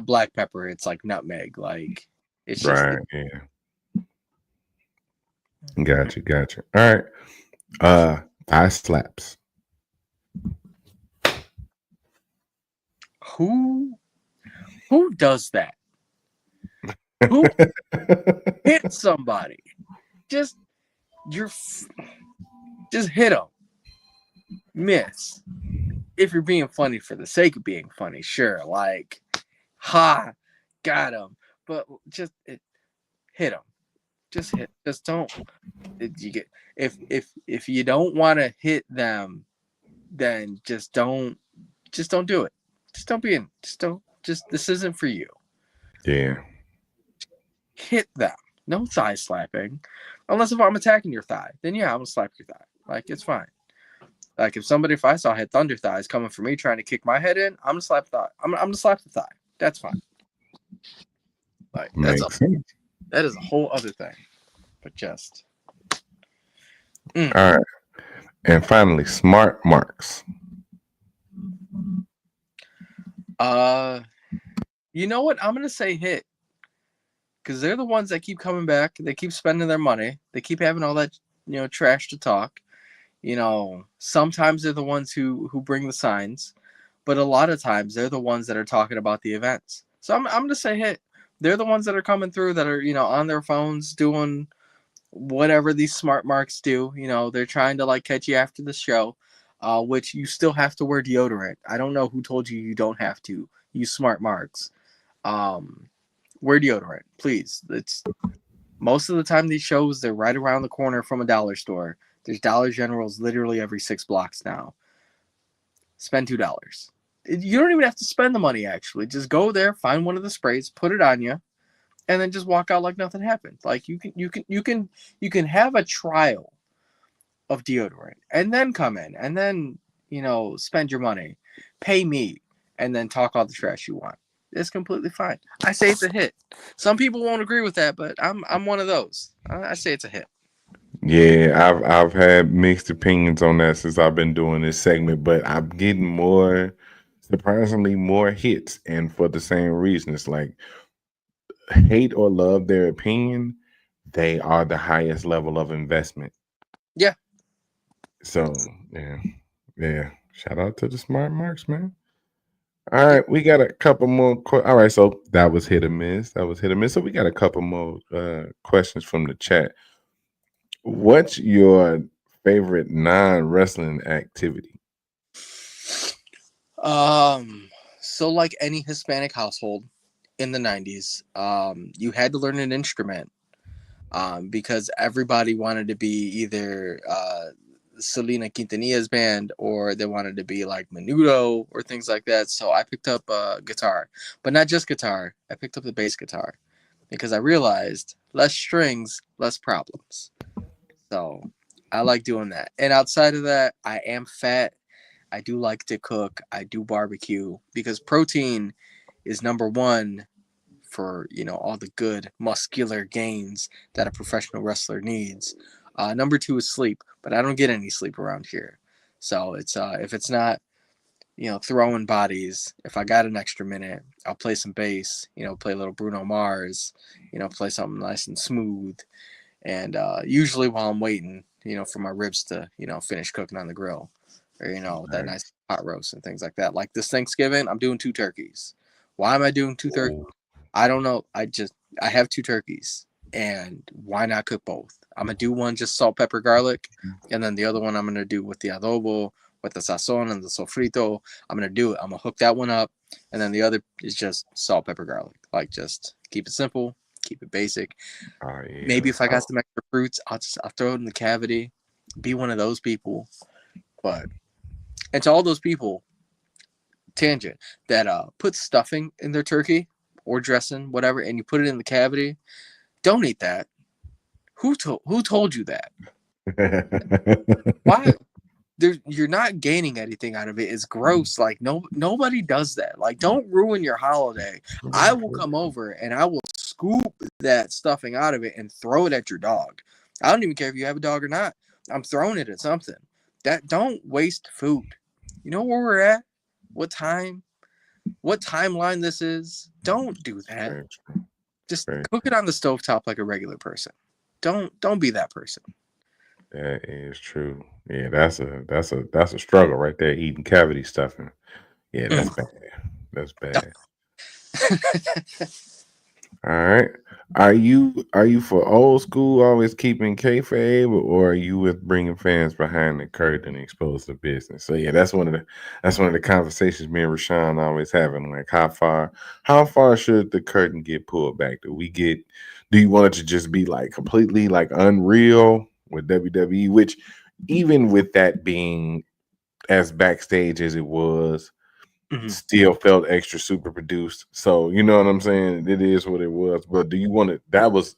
black pepper. It's like nutmeg. Like it's just Right. Yeah. Gotcha. All right. Thigh slaps. who who does that? Who hit somebody? Just you're just hit them. Miss. If you're being funny for the sake of being funny, sure. Like, ha, got him. But just hit him. Just hit. Just don't. You get if you don't want to hit them, then just don't. Just don't do it. Just don't be in. Just don't. Just this isn't for you. Yeah. Hit them. No thigh slapping, unless if I'm attacking your thigh, then yeah, I'm gonna slap your thigh. Like it's fine. Like if I saw had thunder thighs coming for me trying to kick my head in, I'm gonna slap thigh. I'm gonna slap the thigh. That's fine. Like Makes sense. that is a whole other thing. But just Mm. All right. And finally, smart marks. Uh, you know what? I'm gonna say hit because they're the ones that keep coming back. They keep spending their money. They keep having all that trash to talk. Sometimes they're the ones who bring the signs, but a lot of times they're the ones that are talking about the events. So I'm gonna say hit. They're the ones that are coming through that are on their phones doing whatever these smart marks do. They're trying to like catch you after the show, which you still have to wear deodorant. I don't know who told you you don't have to use smart marks. Um, wear deodorant, please. It's most of the time these shows they're right around the corner from a dollar store. There's Dollar Generals literally every 6 blocks now. Spend $2. You don't even have to spend the money actually. Just go there, find one of the sprays, put it on you, and then just walk out like nothing happened. Like you can have a trial of deodorant and then come in and then spend your money, pay me, and then talk all the trash you want. It's completely fine. I say it's a hit. Some people won't agree with that, but I'm one of those. I say it's a hit. Yeah, I've had mixed opinions on that since I've been doing this segment, but I'm getting more, surprisingly more hits, and for the same reason. It's like hate or love their opinion, they are the highest level of investment. Yeah. So yeah, yeah. Shout out to the smart marks, man. All right, we got a couple more. All right, so that was hit or miss. That was hit or miss. So we got a couple more questions from the chat. What's your favorite non-wrestling activity? Um. So like any Hispanic household in the '90s, you had to learn an instrument. Because everybody wanted to be either Selena Quintanilla's band or they wanted to be like Menudo or things like that. So I picked up guitar, but not just guitar. I picked up the bass guitar because I realized less strings, less problems. So I like doing that. And outside of that, I am fat. I do like to cook. I do barbecue because protein is number one for all the good muscular gains that a professional wrestler needs. Number two is sleep, but I don't get any sleep around here. So it's if it's not throwing bodies, if I got an extra minute, I'll play some bass. Play a little Bruno Mars. Play something nice and smooth. And usually while I'm waiting, for my ribs to finish cooking on the grill, or that Nice. nice hot roast and things like that. Like this Thanksgiving, I'm doing two turkeys. Why am I doing two turkeys? Ooh, I don't know. I have two turkeys, and why not cook both? I'm gonna do one just salt, pepper, garlic, and then the other one I'm gonna do with the adobo, with the sazon and the sofrito. I'm gonna do it. I'm gonna hook that one up, and then the other is just salt, pepper, garlic. Like just keep it simple, keep it basic. oh yeah. Maybe if I got So some extra fruits, I'll throw it in the cavity. Be one of those people. But and to all those people, tangent that put stuffing in their turkey or dressing, whatever, and you put it in the cavity. Don't eat that. Who told you that? Why? You're not gaining anything out of it. It's gross. Like nobody does that. Like don't ruin your holiday. I will come over and I will scoop that stuffing out of it and throw it at your dog. I don't even care if you have a dog or not. I'm throwing it at something. That don't waste food. You know where we're at? What time? What timeline this is? Don't do that. very true. Just Very cook it on the stovetop like a regular person. Don't be that person. That is true. Yeah, that's a struggle right there. Eating cavity stuffing. Yeah, that's Mm. bad. That's bad. All right. Are you for old school, always keeping kayfabe, or are you with bringing fans behind the curtain and expose the business? So yeah, that's one of the conversations me and Rashawn always having. Like how far should the curtain get pulled back? Do you want it to just be like completely like unreal with WWE? Which even with that being as backstage as it was, Mhm. still felt extra super produced. So you know what I'm saying? It is what it was. But do you want it? That was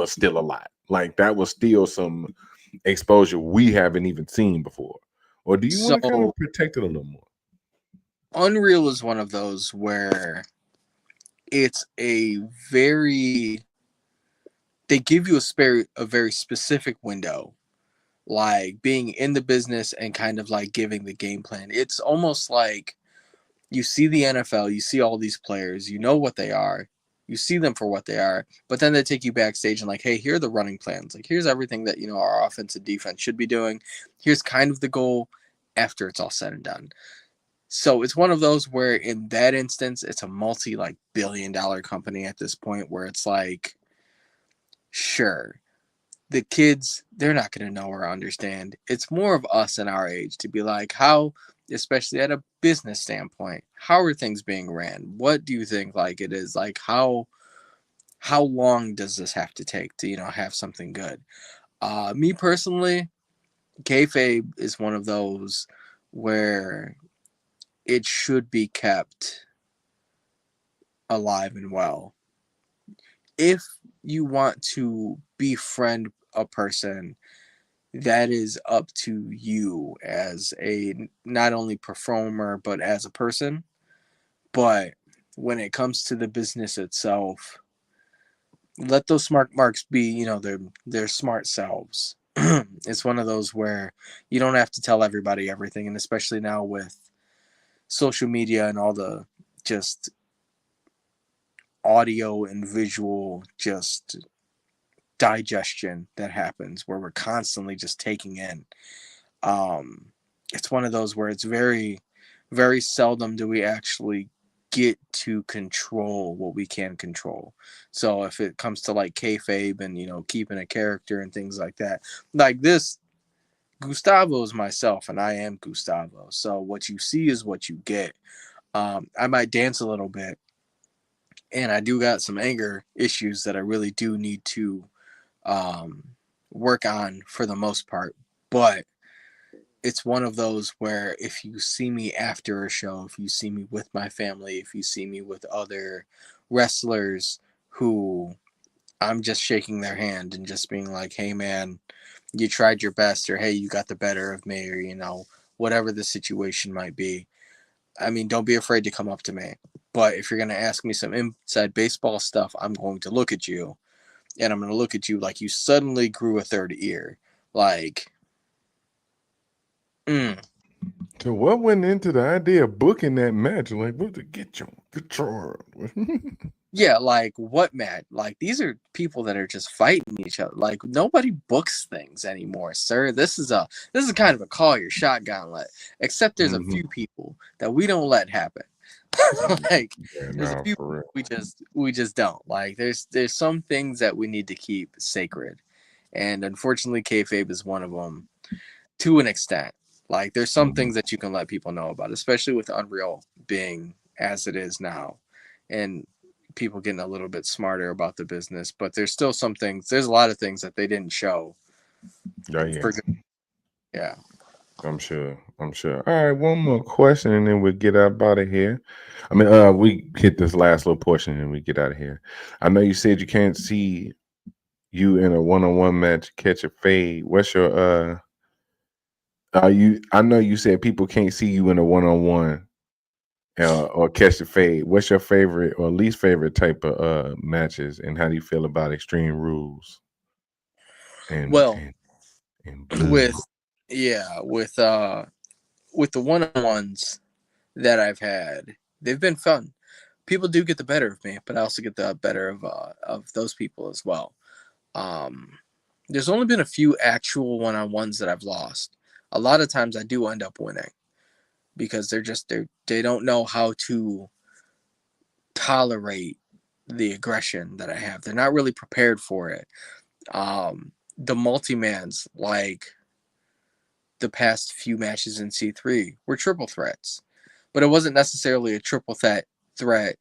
still a lot. Like that was still some exposure we haven't even seen before. Or do you want to kind of So protect it a little more? Unreal is one of those where it's a very they give you a very specific window like being in the business and kind of like giving the game plan. It's almost like you see the NFL, you see all these players, you know what they are, you see them for what they are, but then they take you backstage and like, hey, here are the running plans. Like, here's everything that, our offense and defense should be doing. Here's kind of the goal after it's all said and done. So it's one of those where in that instance, it's a multi like $1 billion company at this point where it's like, sure, the kids, they're not going to know or understand. It's more of us in our age to be like, how, especially at a business standpoint, how are things being ran? What do you think like it is? Like how long does this have to take to, have something good? Me personally, kayfabe is one of those where it should be kept alive and well. If you want to befriend a person, that is up to you as a not only performer but as a person. But when it comes to the business itself, let those smart marks be, their smart selves. It's one of those where you don't have to tell everybody everything, and especially now with social media and all the just audio and visual just digestion that happens where we're constantly just taking in. um it's one of those where it's very, very seldom do we actually get to control what we can control. So if it comes to like kayfabe and keeping a character and things like that, like this, Gustavo is myself and I am Gustavo. So what you see is what you get. I might dance a little bit, and I do got some anger issues that I really do need to um, work on for the most part. But it's one of those where if you see me after a show, if you see me with my family, if you see me with other wrestlers who I'm just shaking their hand and just being like, hey man, you tried your best, or hey, you got the better of me, or whatever the situation might be. I mean, don't be afraid to come up to me. But if you're going to ask me some inside baseball stuff, I'm going to look at you, and I'm going to look at you like you suddenly grew a third ear. Like, mm, So what went into the idea of booking that match? Like, what to get your guitar? yeah, like what, Matt? Like, these are people that are just fighting each other. Like, nobody books things anymore, sir. This is kind of a call your shot gauntlet. Except there's a Mm-hmm. few people that we don't let happen. Like, Yeah, there's a no, few for real. we just don't. Like, there's some things that we need to keep sacred, and unfortunately, kayfabe is one of them to an extent. Like, there's some Mm-hmm. things that you can let people know about, especially with Unreal being as it is now, and people getting a little bit smarter about the business. But there's still some things. There's a lot of things that they didn't show Oh yeah, for good. Yeah. I'm sure. I'm sure. All right, one more question, and then we'll get up out of here. I mean, we hit this last little portion, and we get out of here. I know you said you can't see you in a one-on-one match catch a fade. What's your you? I know you said people can't see you in a one-on-one or catch a fade. What's your favorite or least favorite type of matches, and how do you feel about Extreme Rules and Well, and and blood? with yeah, with the one-on-ones that I've had, they've been fun. People do get the better of me, but I also get the better of those people as well. Um, there's only been a few actual one-on-ones that I've lost. A lot of times I do end up winning because they don't know how to tolerate the aggression that I have. They're not really prepared for it. The multi-mans, like the past few matches in C3, were triple threats, but it wasn't necessarily a triple threat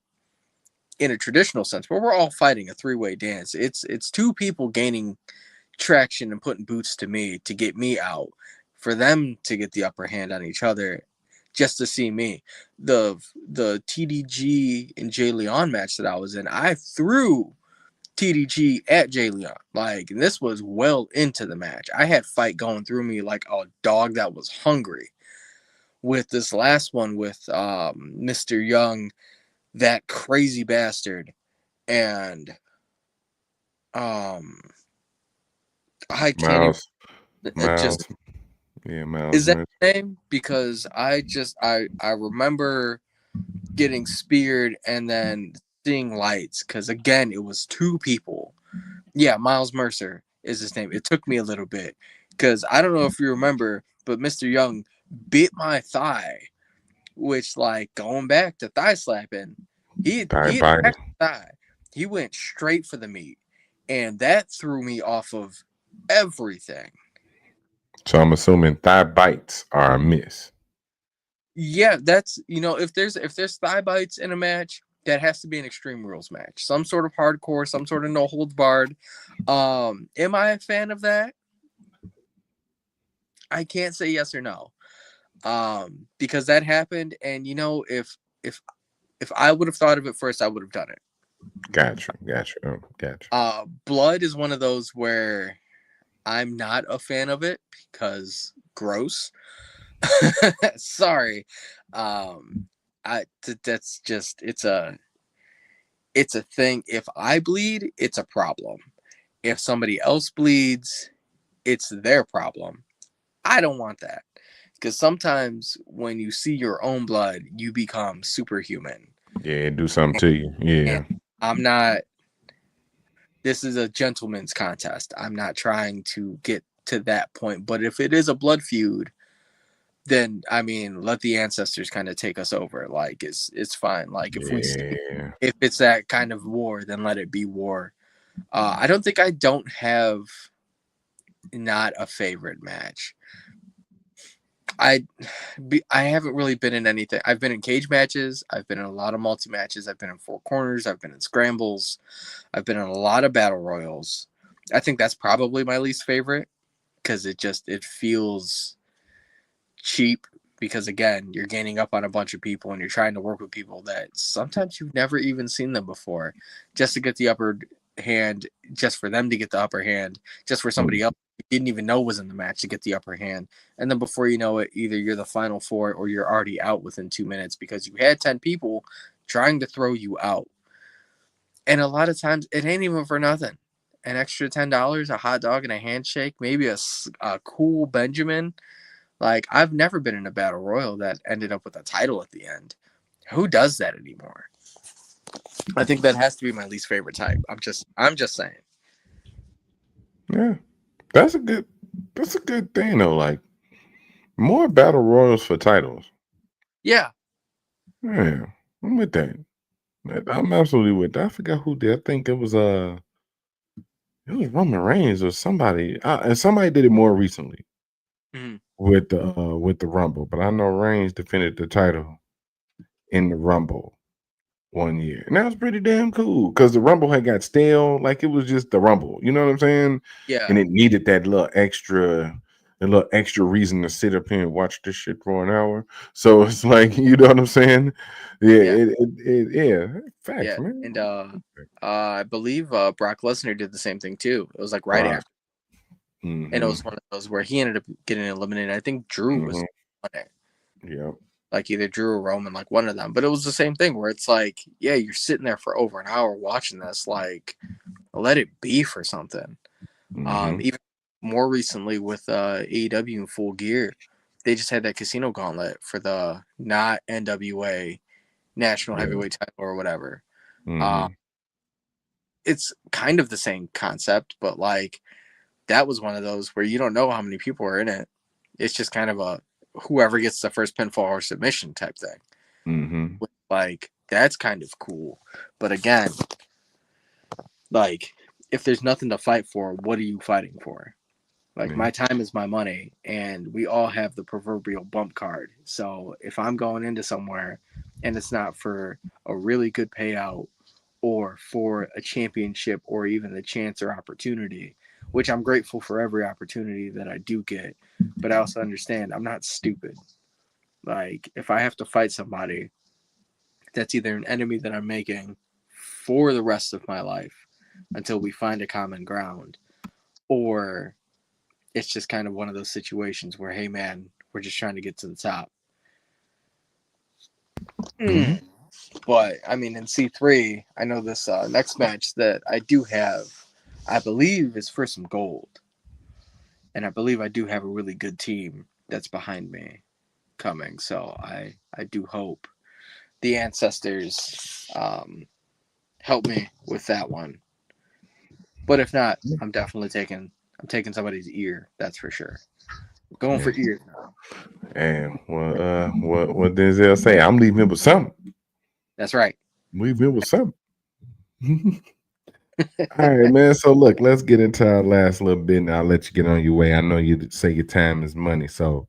in a traditional sense, but we're all fighting a three-way dance. It's two people gaining traction and putting boots to me to get me out, for them to get the upper hand on each other, just to see me. The TDG and Jay Leon match that I was in, I threw TDG at Jay Leon. Like, and this was well into the match. I had fight going through me like a dog that was hungry. With this last one with Mr. Young, that crazy bastard, and um I can't even Miles. Just Miles. Yeah, Miles is that Mercer. the name? Because I remember getting speared and then seeing lights. Because again, it was two people. Yeah, Miles Mercer is his name. It took me a little bit because I don't know if you remember, but Mr. Young bit my thigh, which like going back to thigh slapping, Thigh he bite. attacked the thigh. He went straight for the meat, and that threw me off of everything. So I'm assuming thigh bites are a miss. Yeah, that's if there's thigh bites in a match, that has to be an Extreme Rules match, some sort of hardcore, some sort of no holds barred. Am I a fan of that? I can't say yes or no. Because that happened, and if if I would have thought of it first, I would have done it. Gotcha. Gotcha. Gotcha. Blood is one of those where I'm not a fan of it because gross. Sorry. That's just it's a thing. If I bleed, it's a problem. If somebody else bleeds, it's their problem. I don't want that. Because sometimes when you see your own blood, you become superhuman. Yeah, do something to you. And Yeah. I'm not, this is a gentleman's contest. I'm not trying to get to that point. But if it is a blood feud, then I mean, let the ancestors kind of take us over. Like it's fine. Like Yeah. if it's that kind of war, then let it be war. I don't think I don't have not a favorite match. I I haven't really been in anything. I've been in cage matches. I've been in a lot of multi matches. I've been in four corners. I've been in scrambles. I've been in a lot of battle royals. I think that's probably my least favorite because it feels cheap. Because again, you're gaining up on a bunch of people and you're trying to work with people that sometimes you've never even seen them before, just to get the upper hand, just for them to get the upper hand, just for somebody else you didn't even know was in the match to get the upper hand. And then before you know it, either you're the final four or you're already out within 2 minutes because you had 10 people trying to throw you out. And a lot of times it ain't even for nothing. An extra $10, a hot dog and a handshake, maybe a cool Benjamin. Like, I've never been in a battle royal that ended up with a title at the end. Who does that anymore? I think that has to be my least favorite type. I'm just saying. Yeah. That's a good that's a good thing though. Like more battle royals for titles. Yeah. Yeah. I'm with that. I'm absolutely with that. I forgot who did. I think it was Roman Reigns or somebody. And somebody did it more recently Mhm. with the Rumble. But I know Reigns defended the title in the Rumble one year. And that was pretty damn cool because the Rumble had got stale. Like it was just the Rumble. You know what I'm saying? Yeah. And it needed that little extra reason to sit up here and watch this shit for an hour. So it's like, you know what I'm saying? Yeah, Yeah. yeah. Facts, Yeah. man. And I believe Brock Lesnar did the same thing too. It was like right Right. after, and it Mm-hmm. was one of those where he ended up getting eliminated. I think Drew was Mm-hmm. on it, Yep. like either Drew or Roman, like one of them. But it was the same thing where it's like, yeah, you're sitting there for over an hour watching this. Like, let it be for something. Mm-hmm. Even more recently with AEW in Full Gear, they just had that casino gauntlet for the not NWA National Yeah. Heavyweight Title or whatever. Uh, Mm-hmm. it's kind of the same concept, but like that was one of those where you don't know how many people are in it. It's just kind of a whoever gets the first pinfall or submission type thing. Mm-hmm. Like that's kind of cool. But again, like if there's nothing to fight for, what are you fighting for? Like Yeah. my time is my money, and we all have the proverbial bump card. So if I'm going into somewhere and it's not for a really good payout or for a championship or even the chance or opportunity, which I'm grateful for every opportunity that I do get, but I also understand I'm not stupid. Like if I have to fight somebody, that's either an enemy that I'm making for the rest of my life until we find a common ground, or it's just kind of one of those situations where, hey, man, we're just trying to get to the top. Mm-hmm. But I mean, in C3, I know this next match that I do have, I believe, is for some gold. and I believe I do have a really good team that's behind me coming. So I do hope the ancestors help me with that one. But if not, I'm taking somebody's ear. That's for sure. Going Yeah. for ears now. And what Denzel say? I'm leaving it with something. That's right. Leaving it with something. All right, man. So look, let's get into our last little bit, and I'll let you get on your way. I know you say your time is money. So,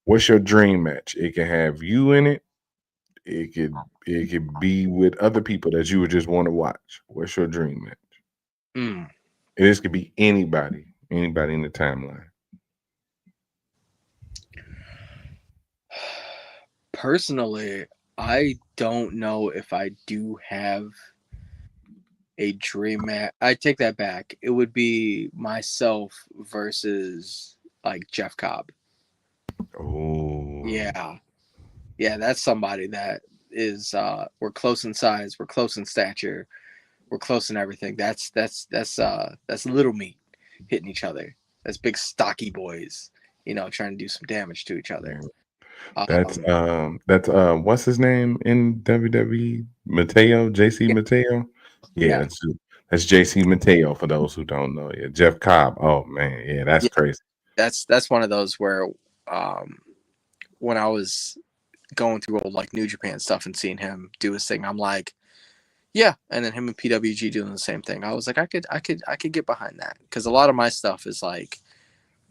what's your dream match? It can have you in it. It could be with other people that you would just want to watch. What's your dream match? Mm. And this could be anybody in the timeline. Personally, I don't know if I do have a dream match. I take that back. It would be myself versus like Jeff Cobb. Oh, Yeah. Yeah, that's somebody that is we're close in size, we're close in stature, we're close in everything. That's little meat hitting each other. That's big stocky boys, trying to do some damage to each other. man. That's Um that's what's his name in WWE? Mateo, JC yeah, Mateo. Yeah, yeah. that's JC Mateo for those who don't know. Yeah, Jeff Cobb. Oh man, yeah, that's Yeah, crazy. that's one of those where um when I was going through old like New Japan stuff and seeing him do his thing, I'm like, yeah, and then him and PWG doing the same thing. I was like, I could get behind that because a lot of my stuff is like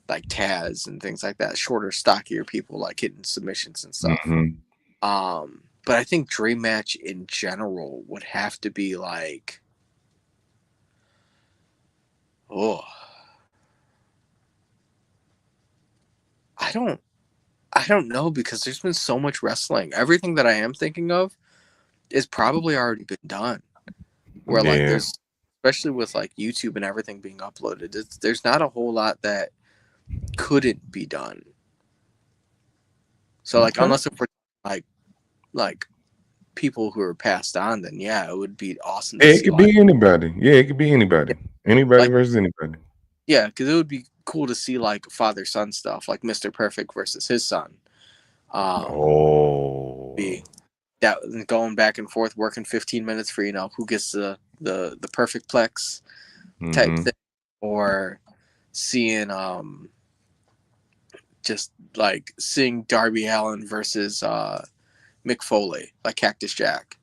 Taz and things like that, shorter, stockier people like hitting submissions and stuff. Hmm. But I think dream match in general would have to be like, oh, I don't, I don't know because there's been so much wrestling. Everything that I am thinking of is probably already been done. Where like Yeah. there's, especially with like YouTube and everything being uploaded, there's not a whole lot that couldn't be done. So like Okay. unless if we're like like people who are passed on, then yeah, it would be awesome to Yeah, it see could like be anybody. Yeah, it could be anybody. Anybody like versus anybody. yeah, because it would be cool to see like father son stuff, like Mr. Perfect versus his son. Oh. Be that going back and forth, working 15 minutes for who gets the perfect plex type Hmm. thing, or seeing just like seeing Darby Allin versus Mick Foley, like Cactus Jack,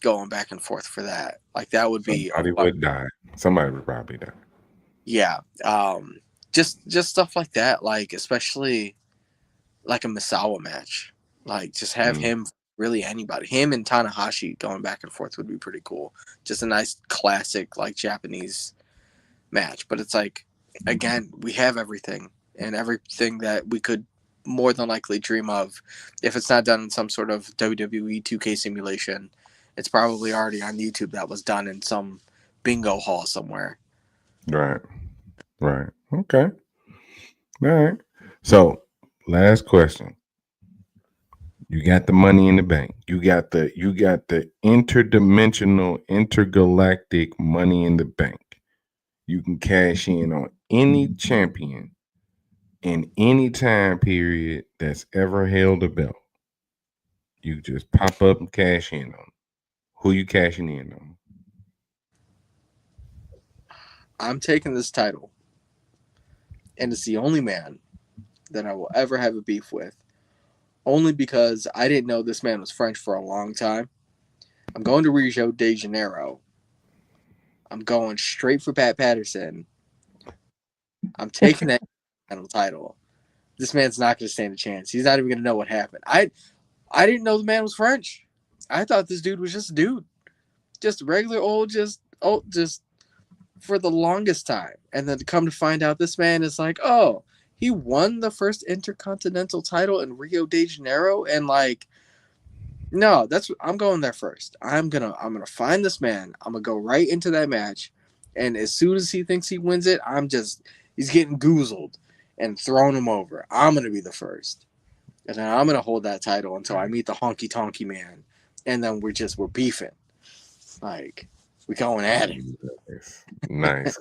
going back and forth for that. Like that would be a Somebody fun. would die. Somebody would probably die. Yeah. Just stuff like that, like especially like a Misawa match. Like just have Mm. him really anybody. Him and Tanahashi going back and forth would be pretty cool. Just a nice classic like Japanese match. But it's like again, we have everything and everything that we could more than likely dream of. If it's not done in some sort of WWE 2K simulation, it's probably already on YouTube that was done in some bingo hall somewhere. Right. Right. Okay. All right. So, last question. You got the money in the bank. You got the interdimensional, intergalactic money in the bank. You can cash in on any champion in any time period that's ever held a belt. You just pop up and cash in on 'em. Who you cashing in on? I'm taking this title, and it's the only man that I will ever have a beef with, only because I didn't know this man was French for a long time. I'm going to Rio de Janeiro. I'm going straight for Pat Patterson. I'm taking that title. This man's not going to stand a chance. He's not even going to know what happened. I didn't know the man was French. I thought this dude was just a dude, just regular old, just for the longest time. And then to come to find out, this man is like, oh, he won the first intercontinental title in Rio de Janeiro, and like, no, I'm going there first. I'm gonna find this man. I'm gonna go right into that match, and as soon as he thinks he wins it, he's getting goozled and thrown him over. I'm gonna be the first, and then I'm gonna hold that title until I meet the honky tonky man, and then we're beefing. Like, We going at it. Nice.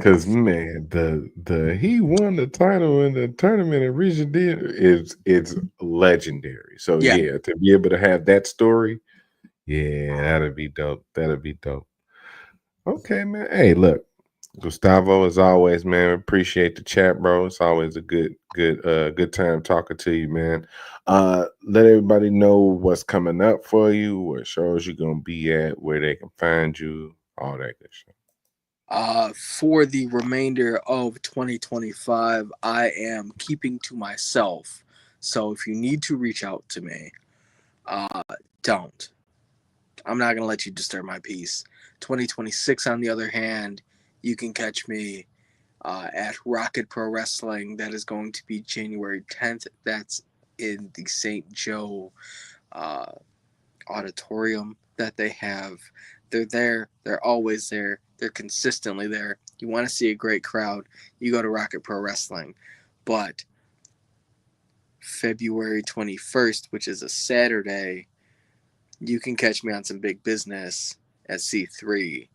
Cause man, the he won the title in the tournament and Risha did is it's legendary. So Yeah. yeah, to be able to have that story, yeah, that'd be dope. That'd be dope. Okay, man. Hey, look, Gustavo, as always, man. Appreciate the chat, bro. It's always a good time talking to you, man. Let everybody know what's coming up for you, what shows you're gonna be at, where they can find you, all that good shit. For the remainder of 2025, I am keeping to myself. So if you need to reach out to me, uh, don't. I'm not going to let you disturb my peace. 2026, on the other hand, you can catch me at Rocket Pro Wrestling. That is going to be January 10th. That's in the St. Joe uh, auditorium that they have. They're there. They're always there. They're consistently there. You want to see a great crowd, you go to Rocket Pro Wrestling. But February 21st, which is a Saturday, you can catch me on some big business at C3.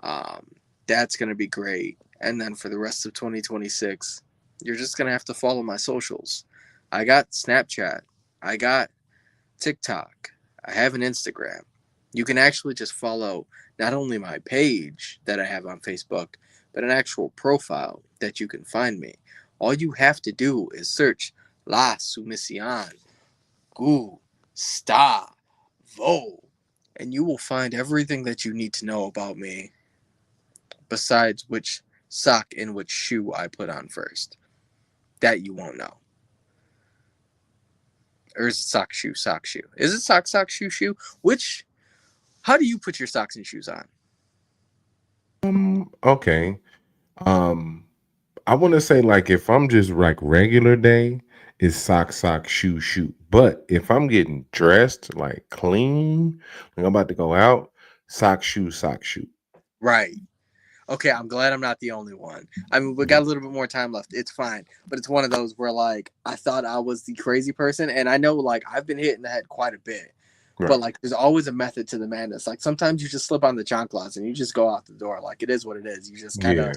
Um, that's going to be great. And then for the rest of 2026, you're just going to have to follow my socials. I got Snapchat. I got TikTok. I have an Instagram. You can actually just follow not only my page that I have on Facebook, but an actual profile that you can find me. All you have to do is search La Sumisión Gustavo, and you will find everything that you need to know about me, besides which sock and which shoe I put on first. That you won't know. Or is it sock, shoe, sock, shoe? Is it sock, sock, shoe, shoe? Which, how do you put your socks and shoes on? Okay. Um, I want to say like if I'm just like regular day, it's sock, shoe, shoe. But if I'm getting dressed like clean, like I'm about to go out, sock, shoe. Right. Okay, I'm glad I'm not the only one. I mean, we got a little bit more time left. It's fine. But it's one of those where, like, I thought I was the crazy person. And I know, like, I've been hit in the head quite a bit. But, Right. like, there's always a method to the madness. Like, sometimes you just slip on the chanclas and you just go out the door. Like, it is what it is. You just kind of, Yeah.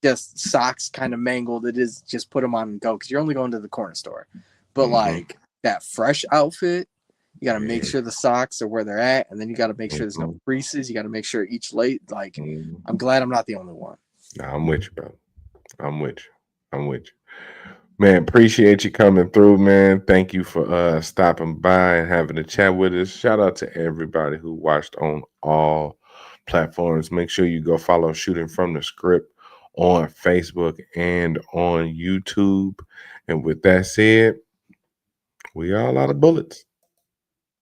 just socks kind of mangled. It is just put them on and go because you're only going to the corner store. But, Mm-hmm. like, that fresh outfit, you got to make Yeah. sure the socks are where they're at. And then you got to make sure there's no Mm-hmm. creases. You got to make sure each late, like, I'm Mm-hmm. glad I'm not the only one. Nah, I'm with you, bro. I'm with you. I'm with you. Man, appreciate you coming through, man. Thank you for stopping by and having a chat with us. Shout out to everybody who watched on all platforms. Make sure you go follow Shooting from the Script on Facebook and on YouTube. And with that said, we all out of bullets.